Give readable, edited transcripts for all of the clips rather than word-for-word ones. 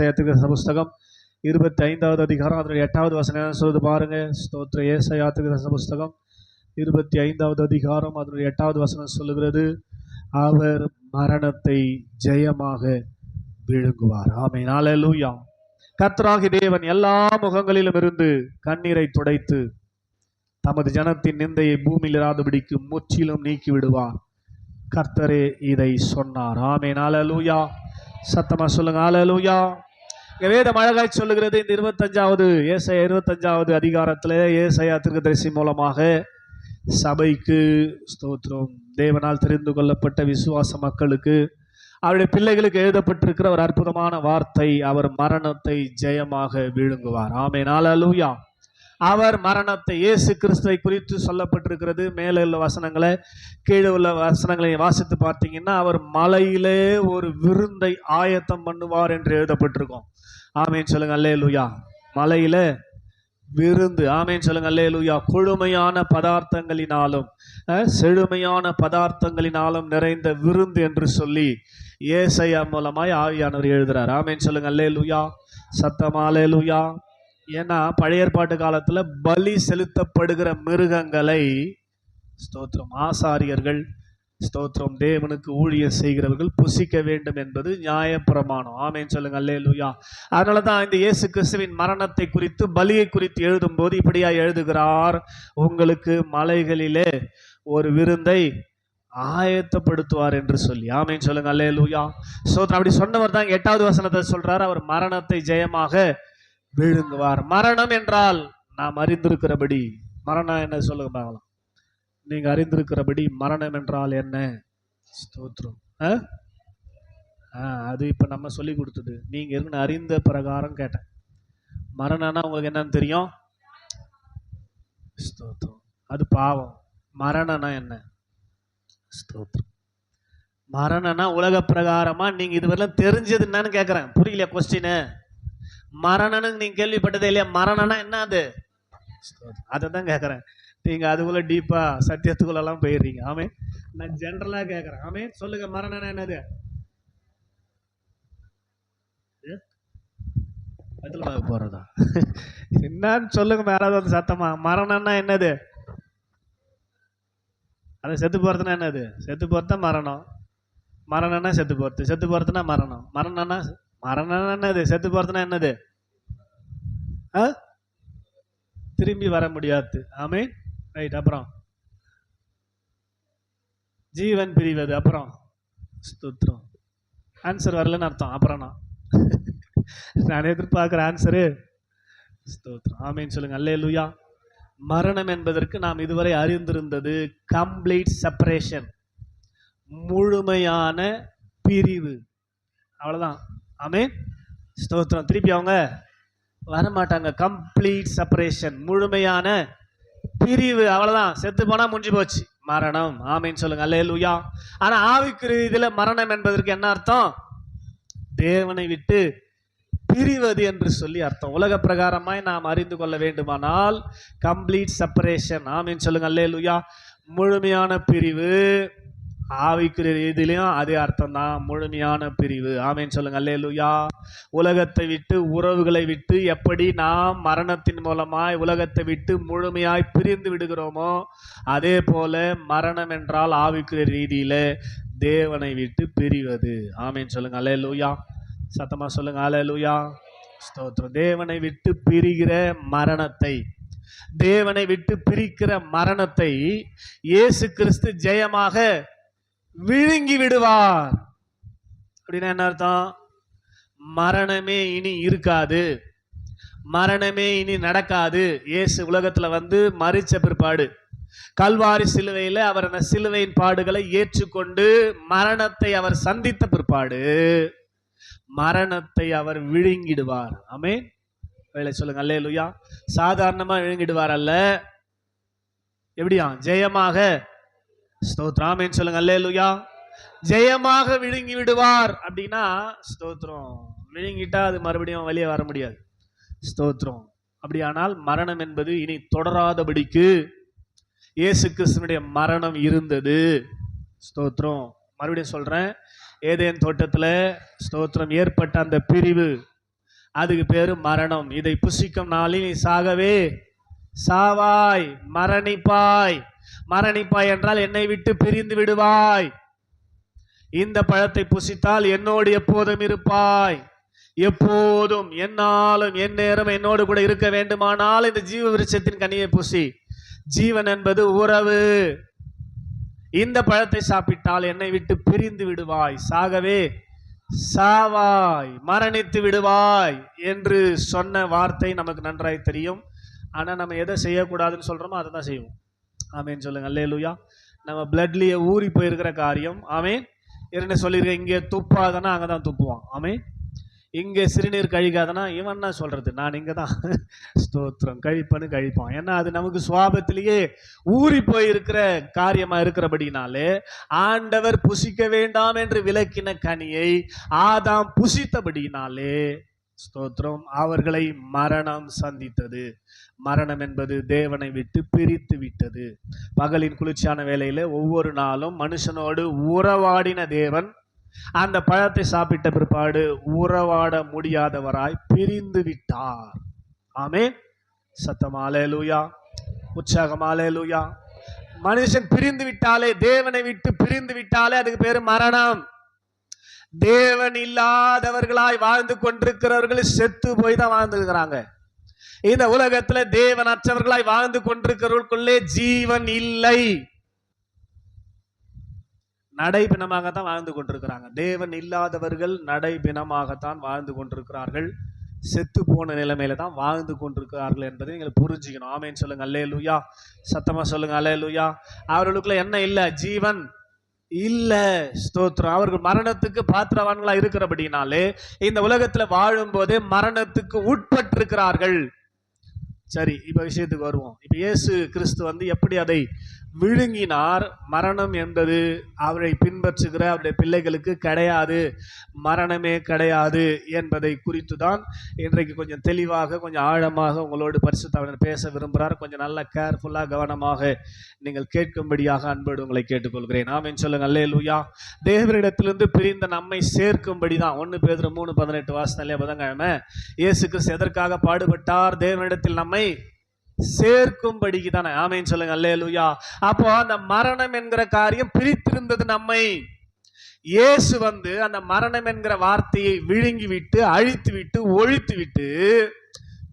ஏசாயா தீர்க்கதரிசன புஸ்தகம் 25வது அதிகாரம் அதனுடைய 8வது வசனம் சொல்லுது பாருங்க. ஸ்தோத்திரம். ஏசாயா தீர்க்கதரிசன புஸ்தகம் 25வது அதிகாரம் அதனுடைய 8வது வசனம் சொல்லுகிறது, அவர் மரணத்தை ஜெயமாக விழுங்குவார். ஆமென். அல்லேலூயா. கர்த்தராகிய தேவன் எல்லா முகங்களிலும் இருந்து கண்ணீரை துடைத்து தமது ஜனத்தின் நிந்தையை பூமியில் இராதபடிக்கு முற்றிலும் நீக்கி விடுவார். கர்த்தரே இதை சொன்னார். ஆமென். அல்லேலூயா. சத்தமா சொல்லுங்க அல்லேலூயா. வேதம் அழகாய் சொல்லுகிறது. இந்த 25வது ஏசாயா 25வது அதிகாரத்தில் ஏசாயா தீர்க்கதரிசி மூலமாக சபைக்கு ஸ்தோத்திரம், தேவனால் தெரிந்து கொள்ளப்பட்ட விசுவாச மக்களுக்கு, அவருடைய பிள்ளைகளுக்கு எழுதப்பட்டிருக்கிற ஒரு அற்புதமான வார்த்தை, அவர் மரணத்தை ஜெயமாக விழுங்குவார். ஆமென். அல்லேலூயா. அவர் மரணத்தை, இயேசு கிறிஸ்துவை குறித்து சொல்லப்பட்டிருக்கிறது. மேலே உள்ள வசனங்களை கீழே உள்ள வசனங்களை வாசித்து பார்த்தீங்கன்னா, அவர் மலையிலே ஒரு விருந்தை ஆயத்தம் பண்ணுவார் என்று எழுதப்பட்டிருக்கும். ஆமென் சொல்லுங்க அல்லேலூயா. மலையில விருந்து. ஆமென் சொல்லுங்க அல்லேலூயா. கொழுமையான பதார்த்தங்களினாலும் செழுமையான பதார்த்தங்களினாலும் நிறைந்த விருந்து என்று சொல்லி ஏசாயா மூலமாய் ஆவியானவர் எழுதுறார். ஆமென் சொல்லுங்க அல்லேலூயா. சத்தமா அல்லேலூயா. ஏன்னா பழைய ஏற்பாட்டு காலத்துல பலி செலுத்தப்படுகிற மிருகங்களை ஸ்தோத்திரம் ஆசாரியர்கள் ஸ்தோத்திரம் தேவனுக்கு ஊழியம் செய்கிறவர்கள் புசிக்க வேண்டும் என்பது நியாயப்பிரமாணம். ஆமென் சொல்லுங்க அல்லேலூயா. அதனால தான் இந்த இயேசு கிறிஸ்துவின் மரணத்தை குறித்து, பலியை குறித்து எழுதும் போது இப்படியா எழுதுகிறார், உங்களுக்கு மலைகளிலே ஒரு விருந்தை ஆயத்தப்படுத்துவார் என்று சொல்லி. ஆமென் சொல்லுங்க அல்லேலூயா. ஸ்தோத்திரம். அப்படி சொன்னவர் தான் 8வது வசனத்தை சொல்றார், அவர் மரணத்தை ஜெயமாக விழுங்குவார். மரணம் என்றால் நாம் அறிந்திருக்கிறபடி, மரணம் என்ன சொல்லுங்க பார்க்கலாம். நீங்க அறிந்திருக்கிறபடி மரணம் என்றால் என்ன? ஸ்தோத்திரம். அது இப்ப நம்ம சொல்லி கொடுத்தது. நீங்க இருந்து அறிந்த பிரகாரம் கேட்டேன். மரணம்னா உங்களுக்கு என்னன்னு தெரியும்? ஸ்தோத்திரம். அது பாவம். மரணம்னா என்ன? ஸ்தோத்திரம். மரணம்னா உலக பிரகாரமா நீங்க இதுவரையிலும் தெரிஞ்சது என்னன்னு கேட்கிறேன். புரியலையா கொஸ்டின்? மரணம்னு நீங்க கேள்விப்பட்டதே இல்லையா? மரணம்னா என்ன? அது அதை தான் கேட்கறேன். நீங்க அதுக்குள்ள டீப்பா சத்தியத்துக்குள்ள எல்லாம் போயிடுறீங்க. ஆமே, நான் ஜெனரலா கேட்கறேன். ஆமே சொல்லுங்க, மரணம்னா என்னது? போறதா என்னன்னு சொல்லுங்க. யாராவது வந்து சத்தமா, மரணம்னா என்னது? அது செத்து போறதுன்னா என்னது? செத்து போறதுதான் மரணம். மரணம்னா செத்து போறது, செத்து போறதுன்னா மரணம். மரணம்னா என்னது? செத்து போறதுன்னா என்னது? திரும்பி வர முடியாது. ஆமே, ரைட். அப்புறம் ஜீவன் பிரிவது. அப்புறம் ஸ்தோத்திரம். ஆன்சர் வரலன்னு அர்த்தம். அப்புறம் நான் எதிர்பார்க்கிற ஆன்சரு ஸ்தோத்திரம். ஆமேன்னு சொல்லுங்க அல்லேலூயா. மரணம் என்பதற்கு நாம் இதுவரை அறிந்திருந்தது கம்ப்ளீட் செப்பரேஷன், முழுமையான பிரிவு. அவ்வளவுதான். ஆமென் ஸ்தோத்திரம். திருப்பி அவங்க வரமாட்டாங்க. கம்ப்ளீட் செப்பரேஷன், முழுமையான பிரிவு. அவ்வளவுதான். செத்து போனா முடிஞ்சு போச்சு மரணம். ஆமென் சொல்லுங்க அல்லேலூயா. ஆனா ஆவிக்குரிய ரீதியில மரணம் என்பதற்கு என்ன அர்த்தம்? தேவனை விட்டு பிரிவது என்று சொல்லி அர்த்தம். உலக பிரகாரமாய் நாம் அறிந்து கொள்ள வேண்டுமானால் கம்ப்ளீட் செப்பரேஷன். ஆமென் சொல்லுங்க அல்லேலூயா. முழுமையான பிரிவு. ஆவிக்குரிய ரீதியிலையும் அதே அர்த்தம் தான், முழுமையான பிரிவு. ஆமென் சொல்லுங்க அல்லேலூயா. உலகத்தை விட்டு, உறவுகளை விட்டு எப்படி நாம் மரணத்தின் மூலமாய் உலகத்தை விட்டு முழுமையாய் பிரிந்து விடுகிறோமோ, அதே போல மரணம் என்றால் ஆவிக்குரிய ரீதியில தேவனை விட்டு பிரிவது. ஆமென் சொல்லுங்க அல்லேலூயா. சத்தமா சொல்லுங்க அல்லேலூயா. ஸ்தோத்திரம். தேவனை விட்டு பிரிகிற மரணத்தை, தேவனை விட்டு பிரிக்கிற மரணத்தை இயேசு கிறிஸ்து ஜெயமாக விழுங்கி விடுவார். அப்படின்னா என்ன அர்த்தம்? மரணமே இனி இருக்காது, மரணமே இனி நடக்காது. இயேசு உலகத்துல வந்து மரிச்ச பிற்பாடு, கல்வாரி சிலுவையில அவர் அந்த சிலுவையின் பாடுகளை ஏற்றுக்கொண்டு மரணத்தை அவர் சந்தித்த பிற்பாடு மரணத்தை அவர் விழுங்கிடுவார். ஆமென் சொல்லுங்க அல்லேலூயா. சாதாரணமா விழுங்கிடுவார் அல்ல, எப்படியா? ஜெயமாக. ஸ்தோத்திரம். ஆமென் சொல்லுங்க அல்லேலூயா. ஜெயமாக விழுங்கி விடுவார். அப்படின்னா ஸ்தோத்திரம், விழுங்கிட்டா அது மறுபடியும் வெளியே வர முடியாது. ஸ்தோத்திரம். அப்படியானால் மரணம் என்பது இனி தொடராதபடிக்கு இயேசு கிறிஸ்துவினுடைய மரணம் இருந்தது. ஸ்தோத்திரம். மறுபடியும் சொல்றேன், ஏதேன் தோட்டத்தில் ஸ்தோத்திரம் ஏற்பட்ட அந்த பிரிவு, அதுக்கு பேரு மரணம். இதை புசிக்கும் நாளில் நீ சாகவே சாவாய், மரணிப்பாய். மரணிப்பாய் என்றால் என்னை விட்டு பிரிந்து விடுவாய். இந்த பழத்தை புசித்தால் என்னோடு எப்போதும் இருப்பாய். எப்போதும் என்னாலும் என் நேரம் என்னோடு கூட இருக்க வேண்டுமானால் இந்த ஜீவ விருட்சத்தின் கனியை புசி. ஜீவன் என்பது உறவு. இந்த பழத்தை சாப்பிட்டால் என்னை விட்டு பிரிந்து விடுவாய், சாகவே சாவாய், மரணித்து விடுவாய் என்று சொன்ன வார்த்தை நமக்கு நன்றாய் தெரியும். ஆனா நம்ம எதை செய்யக்கூடாதுன்னு சொல்றோமோ அதை தான் செய்வோம். ஆமேன் சொல்லுங்க. அல்லேலூயா. நம்ம பிளட்லயே ஊறி போயிருக்கிற காரியம். ஆமேன். என்ன சொல்லியிருக்க, இங்கே துப்பாதனா அங்கதான் துப்புவான். ஆமேன். இங்கே சிறுநீர் கழிக்காதனா இவன் என்ன சொல்றது, நான் இங்கே தான் ஸ்தோத்திரம் கழிப்பன்னு கழிப்பான். ஏன்னா அது நமக்கு சுவாபத்திலேயே ஊறி போயிருக்கிற காரியமா இருக்கிறபடினாலே ஆண்டவர் புசிக்க வேண்டாம் என்று விலக்கின கனியை ஆதாம் புசித்தபடினாலே ஸ்தோத்திரம் அவர்களை மரணம் சந்தித்தது. மரணம் என்பது தேவனை விட்டு பிரித்து விட்டது. பகலின் குளிர்ச்சியான வேளையில ஒவ்வொரு நாளும் மனுஷனோடு உறவாடின தேவன் அந்த பழத்தை சாப்பிட்ட பிற்பாடு உறவாட முடியாதவராய் பிரிந்து விட்டார். ஆமென். சத்தம் அல்லேலூயா, உற்சாகம் அல்லேலூயா. மனுஷன் பிரிந்து விட்டாலே, தேவனை விட்டு பிரிந்து விட்டாலே அதுக்கு பேரு மரணம். தேவன் இல்லாதவர்களாய் வாழ்ந்து கொண்டிருக்கிறவர்கள் செத்து போய் தான் வாழ்ந்துருக்கிறாங்க. இந்த உலகத்துல தேவன் அற்றவர்களாய் வாழ்ந்து கொண்டிருக்கிறவர்களுக்குள்ளே ஜீவன் இல்லை. நடைபிணமாகத்தான் வாழ்ந்து கொண்டிருக்கிறாங்க. தேவன் இல்லாதவர்கள் நடைபிணமாகத்தான் வாழ்ந்து கொண்டிருக்கிறார்கள். செத்து போன நிலைமையில தான் வாழ்ந்து கொண்டிருக்கிறார்கள் என்பதை நீங்கள் புரிஞ்சுக்கணும். ஆமேன்னு சொல்லுங்க. அல்லேலூயா. சத்தமா சொல்லுங்க. அல்லேலூயா. அவர்களுக்குள்ள என்ன இல்ல? ஜீவன் இல்ல. ஸ்தோத்திரம். அவர்கள் மரணத்துக்கு பாத்திரவான்களா இருக்கிறபடினாலே இந்த உலகத்துல வாழும் போதே மரணத்துக்கு உட்பட்டிருக்கிறார்கள். சரி, இப்ப விஷயத்துக்கு வருவோம். இப்ப இயேசு கிறிஸ்து எப்படி அதை விழுங்கினார்? மரணம் என்பது அவரை பின்பற்றுகிற அவருடைய பிள்ளைகளுக்கு கிடையாது, மரணமே கிடையாது என்பதை குறித்து தான் இன்றைக்கு கொஞ்சம் தெளிவாக கொஞ்சம் ஆழமாக உங்களோடு பரிசுத்தவான் பேச விரும்புகிறார். கொஞ்சம் நல்ல கேர்ஃபுல்லாக கவனமாக நீங்கள் கேட்கும்படியாக அன்போடு உங்களை கேட்டுக்கொள்கிறேன். ஆமென் சொல்லுங்க. அல்லேலூயா. தேவனிடத்திலிருந்து பிரிந்த நம்மை சேர்க்கும்படி தான் 1 பேதுரு 3:18 வாசனாலே புதன்கிழமை இயேசு கிறிஸ்து எதற்காக பாடுபட்டார்? தேவனிடத்தில் நம்மை சேர்க்கும்படிக்கு தானே. ஆமென் சொல்லுங்க. அல்லேலூயா. அப்போ அந்த மரணம் என்கிற காரியம் பிரித்திருந்தது நம்மை. இயேசு அந்த மரணம் என்கிற வார்த்தையை விழுங்கி விட்டு, அழித்து விட்டு, ஒழித்து விட்டு,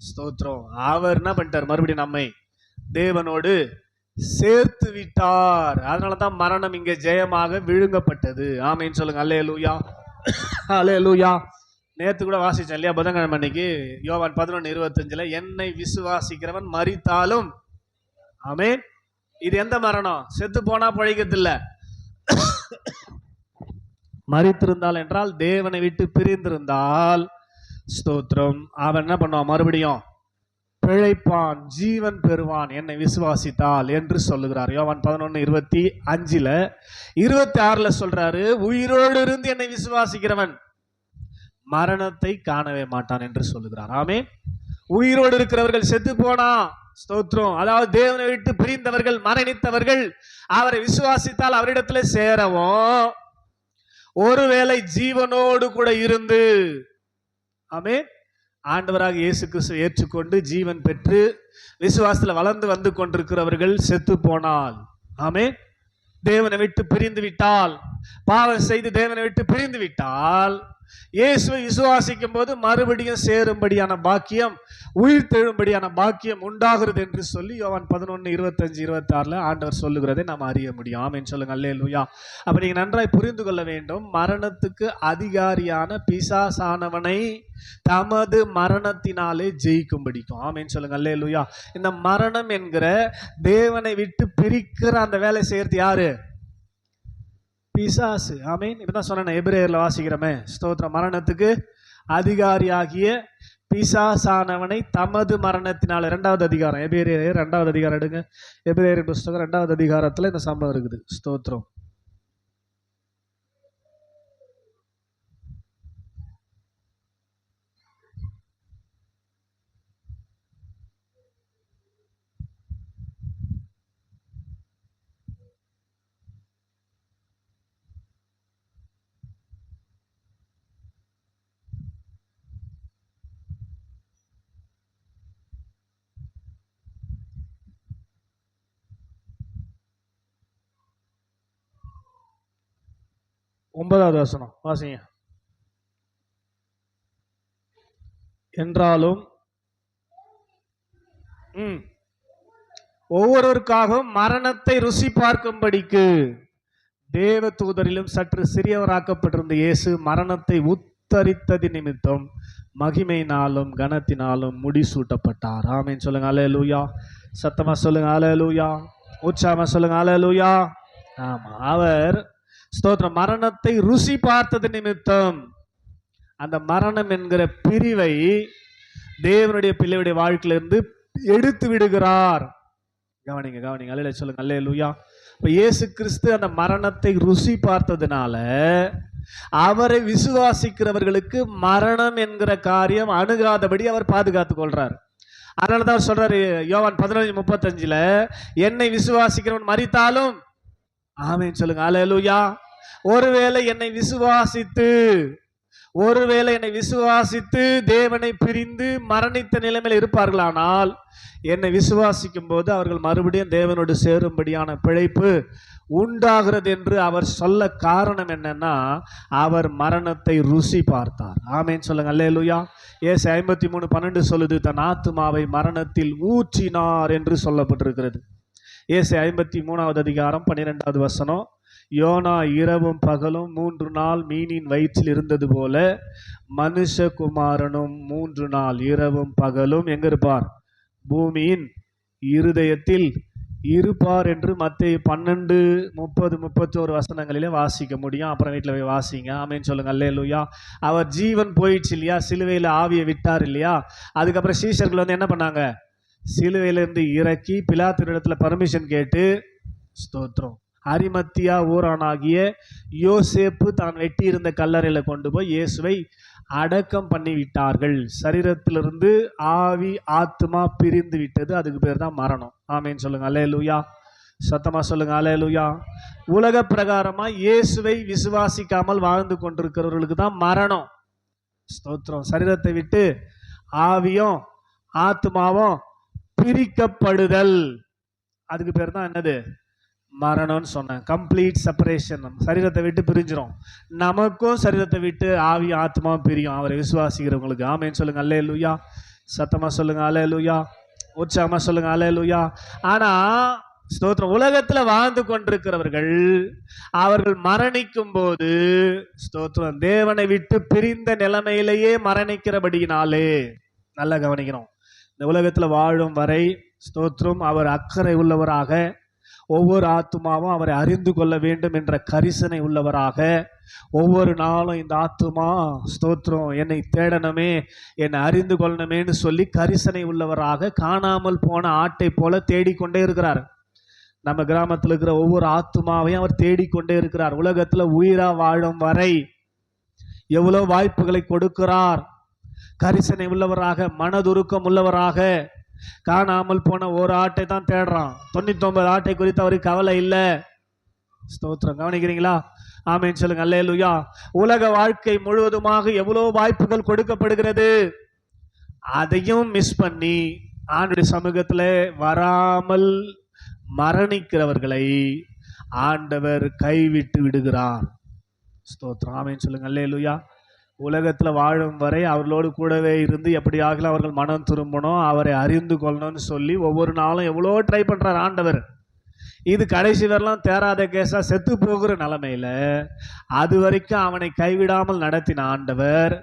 ஸ்தோத்திரம், அவர் என்ன பண்ணிட்டார்? மறுபடியும் நம்மை தேவனோடு சேர்த்து விட்டார். அதனாலதான் மரணம் இங்கே ஜெயமாக விழுங்கப்பட்டது. ஆமென் சொல்லுங்க. அல்லேலூயா. அல்லேலூயா. நேற்று கூட வாசிச்சேன் இல்லையா? புதன்கிழமை அன்னைக்கு யோவான் 11:25 என்னை விசுவாசிக்கிறவன் மரித்தாலும். ஆமென். இது எந்த மரணம்? செத்து போனா பழிக்கிறது இல்ல. மரித்திருந்தால் என்றால் தேவனை விட்டு பிரிந்திருந்தால் ஸ்தோத்திரம் அவன் என்ன பண்ணுவான்? மறுபடியும் பிழைப்பான், ஜீவன் பெறுவான், என்னை விசுவாசித்தால் என்று சொல்லுகிறார். யோவான் 11:25 26 சொல்றாரு, உயிரோடு இருந்து என்னை விசுவாசிக்கிறவன் மரணத்தை காணவே மாட்டான் என்று சொல்லுகிறார். ஆமென். உயிரோடு இருக்கிறவர்கள் செத்து போனா ஸ்தோத்திரம், அதாவது தேவனை விட்டு பிரிந்தவர்கள், மரணித்தவர்கள் அவரை விசுவாசித்தால் அவரிடத்துல சேரவும், ஒருவேளை ஜீவனோடு கூட இருந்து ஆமென் ஆண்டவராக இயேசு கிறிஸ்துவை ஏற்றுக்கொண்டு ஜீவன் பெற்று விசுவாசத்தில் வளர்ந்து வந்து கொண்டிருக்கிறவர்கள் செத்து போனால், ஆமென், தேவனை விட்டு பிரிந்து விட்டால், பாவம் செய்து தேவனை விட்டு பிரிந்து விட்டால், இயேசுவை விசுவாசிக்கும் போது மறுபடியும் சேரும்படியான பாக்கியம், உயிர் தெழும்படியான பாக்கியம் உண்டாகிறது என்று சொல்லி யோவான் 11:25-26 ஆண்டவர் சொல்லுகிறதை நாம் அறிய முடியும். ஆமென் சொல்லுங்க. அல்லேலூயா. அப்ப நீங்க நன்றாய் புரிந்து கொள்ள வேண்டும், மரணத்துக்கு அதிகாரியான பிசாசானவனை தமது மரணத்தினாலே ஜெயிக்கும்படிக்கும். ஆமென் சொல்லுங்க. அல்லேலூயா. இந்த மரணம் என்கிற தேவனை விட்டு பிரிக்கிற அந்த வேலை செய்யறது யாரு? பிசாசு. ஆமென். இப்பதான் சொன்னேன், எபிரேயர்ல வாசிக்கிறோமே, ஸ்தோத்திரம், மரணத்துக்கு அதிகாரியாகிய பிசாசானவனை தமது மரணத்தினால. 2வது அதிகாரம், எபிரேயர் 2வது அதிகாரம் எடுங்க. எபிரேயர் புஸ்தகம் 2வது அதிகாரத்துல இந்த சம்பவம் இருக்குது. ஸ்தோத்திரம். 9வது வசனம் வாசிங்க. என்றாலும் ஒவ்வொருவருக்காகவும் மரணத்தை ருசி பார்க்கும்படிக்கு தேவ தூதரிலும் சற்று சிறியவராக்கப்பட்டிருந்த இயேசு மரணத்தை உத்தரித்தது நிமித்தம் மகிமையினாலும் கனத்தினாலும் முடிசூட்டப்பட்டார். ஆமென் சொல்லுங்க. அல்லேலூயா. சத்தமா சொல்லுங்க. அல்லேலூயா. உற்சாகமா சொல்லுங்க. அல்லேலூயா. ஆமா, அவர் ஸ்தோத்திரம் மரணத்தை ருசி பார்த்தது நிமித்தம் அந்த மரணம் என்கிற பிரிவை தேவனுடைய பிள்ளையுடைய வாழ்க்கையிலிருந்து எடுத்து விடுகிறார். கவனிங்க கவனிங்க. அல்லேலூயா சொல்லுங்க. அல்லேலூயா. இப்ப இயேசு கிறிஸ்து அந்த மரணத்தை ருசி பார்த்ததுனால அவரை விசுவாசிக்கிறவர்களுக்கு மரணம் என்கிற காரியம் அணுகாதபடி அவர் பாதுகாத்துக் கொள்றார். அதனாலதான் அவர் சொல்றாரு யோவான் 11:35, என்னை விசுவாசிக்கிறவன் மரித்தாலும் ஆமென் சொல்லுங்க. அல்லேலூயா. ஒருவேளை என்னை விசுவாசித்து தேவனை பிரிந்து மரணித்த நிலைமையில் இருப்பார்களானால் என்னை விசுவாசிக்கும் போது அவர்கள் மறுபடியும் தேவனோடு சேரும்படியான பிழைப்பு உண்டாகிறது என்று அவர் சொல்ல காரணம் என்னன்னா, அவர் மரணத்தை ருசி பார்த்தார். ஆமென் சொல்லுங்க. அல்லேலூயா. ஏசாயா 53:12 சொல்லுது, தன் ஆத்துமாவை மரணத்தில் ஊற்றினார் என்று சொல்லப்பட்டிருக்கிறது. ஏசாயா 53வது அதிகாரம் 12வது வசனம், யோனா இரவும் பகலும் 3 நாள் மீனின் வயிற்றில் இருந்தது போல மனுஷகுமாரனும் 3 நாள் இரவும் பகலும் எங்க இருப்பார்? பூமியின் இருதயத்தில் இருப்பார் என்று மத்தேயு 12, 30, 31 வசனங்களிலே வாசிக்க முடியும். அப்புறம் வீட்டில் போய் வாசிங்க. ஆமென் சொல்லுங்க. அல்லேலூயா. அவர் ஜீவன் போயிடுச்சு இல்லையா, சிலுவையில் ஆவியை விட்டார் இல்லையா. அதுக்கப்புறம் சீஷர்கள் வந்து என்ன பண்ணாங்க? சிலுவையிலிருந்து இறக்கி பிலாத்தினிடத்துல பர்மிஷன் கேட்டு ஸ்தோத்திரம் அரிமத்தியா ஊரானாகிய யோசேப்பு தான் வெட்டி இருந்த கல்லறையில கொண்டு போய் இயேசுவை அடக்கம் பண்ணி விட்டார்கள். சரீரத்திலிருந்து ஆவி ஆத்மா பிரிந்து விட்டது. அதுக்கு பேர் தான் மரணம். ஆமென் சொல்லுங்க. அல்லேலூயா. சத்தமா சொல்லுங்க. அல்லேலூயா. உலக பிரகாரமா இயேசுவை விசுவாசிக்காமல் வாழ்ந்து கொண்டிருக்கிறவர்களுக்கு தான் மரணம். ஸ்தோத்திரம். சரீரத்தை விட்டு ஆவியும் ஆத்மாவும் பிரிக்கப்படுதல், அதுக்கு பேர் தான் என்னது? மரணம்னு சொன்னேன். Complete separation. சரீரத்தை விட்டு பிரிஞ்சிடும். நமக்கும் சரீரத்தை விட்டு ஆவி ஆத்மாவும் பிரியும் அவரை விசுவாசிக்கிறவங்களுக்கு. ஆமென் சொல்லுங்க. அல்லேலூயா. சத்தமா சொல்லுங்க. அல்லேலூயா. உற்சாகமா சொல்லுங்க. அல்லேலூயா. ஆனா ஸ்தோத்திரம் உலகத்துல வாழ்ந்து கொண்டிருக்கிறவர்கள் அவர்கள் மரணிக்கும் போது ஸ்தோத்திரம் தேவனை விட்டு பிரிந்த நிலைமையிலேயே மரணிக்கிறபடியினாலே, நல்லா கவனிக்கணும், இந்த உலகத்துல வாழும் வரை ஸ்தோத்திரம் அவர் அக்கறை உள்ளவராக, ஒவ்வொரு ஆத்துமாவும் அவரை அறிந்து கொள்ள வேண்டும் என்ற கரிசனை உள்ளவராக, ஒவ்வொரு நாளும் இந்த ஆத்துமா ஸ்தோத்திரம் என்னை தேடணுமே, என்னை அறிந்து கொள்ளணுமேன்னு சொல்லி கரிசனை உள்ளவராக காணாமல் போன ஆட்டை போல தேடிக்கொண்டே இருக்கிறார். நம்ம கிராமத்தில் இருக்கிற ஒவ்வொரு ஆத்துமாவையும் அவர் தேடிக்கொண்டே இருக்கிறார். உலகத்துல உயிரா வாழும் வரை எவ்வளவு வாய்ப்புகளை கொடுக்கிறார். கரிசனை உள்ளவராக, மனதுருக்கம் உள்ளவராக, காணாமல் போன ஒரு ஆட்டை தான் தேடுறான். 99 ஆட்டை குறித்து அவருக்கு கவலை இல்லை. ஸ்தோத்திரம். கவனிக்கிறீங்களா? ஆமென் சொல்லுங்க. அல்லேலூயா. உலக வாழ்க்கை முழுவதுமாக எவ்வளவு வாய்ப்புகள் கொடுக்கப்படுகிறது. அதையும் மிஸ் பண்ணி ஆண்டுடைய சமூகத்தில் வராமல் மரணிக்கிறவர்களை ஆண்டவர் கைவிட்டு விடுகிறார். ஸ்தோத்திரம். ஆமென் சொல்லுங்க. அல்லேலூயா. உலகத்துல வாழும் வரை அவர்களோடு கூடவே இருந்து எப்படியாக அவர்கள் மனம் திரும்பணும், அவரை அறிந்து கொள்ளணும்னு சொல்லி ஒவ்வொரு நாளும் எவ்வளோ ட்ரை பண்றார் ஆண்டவர். இது கடைசி வரலாம் தேராத கேஸா செத்து போகிற நிலைமையில அது வரைக்கும் அவனை கைவிடாமல் நடத்தின ஆண்டவர்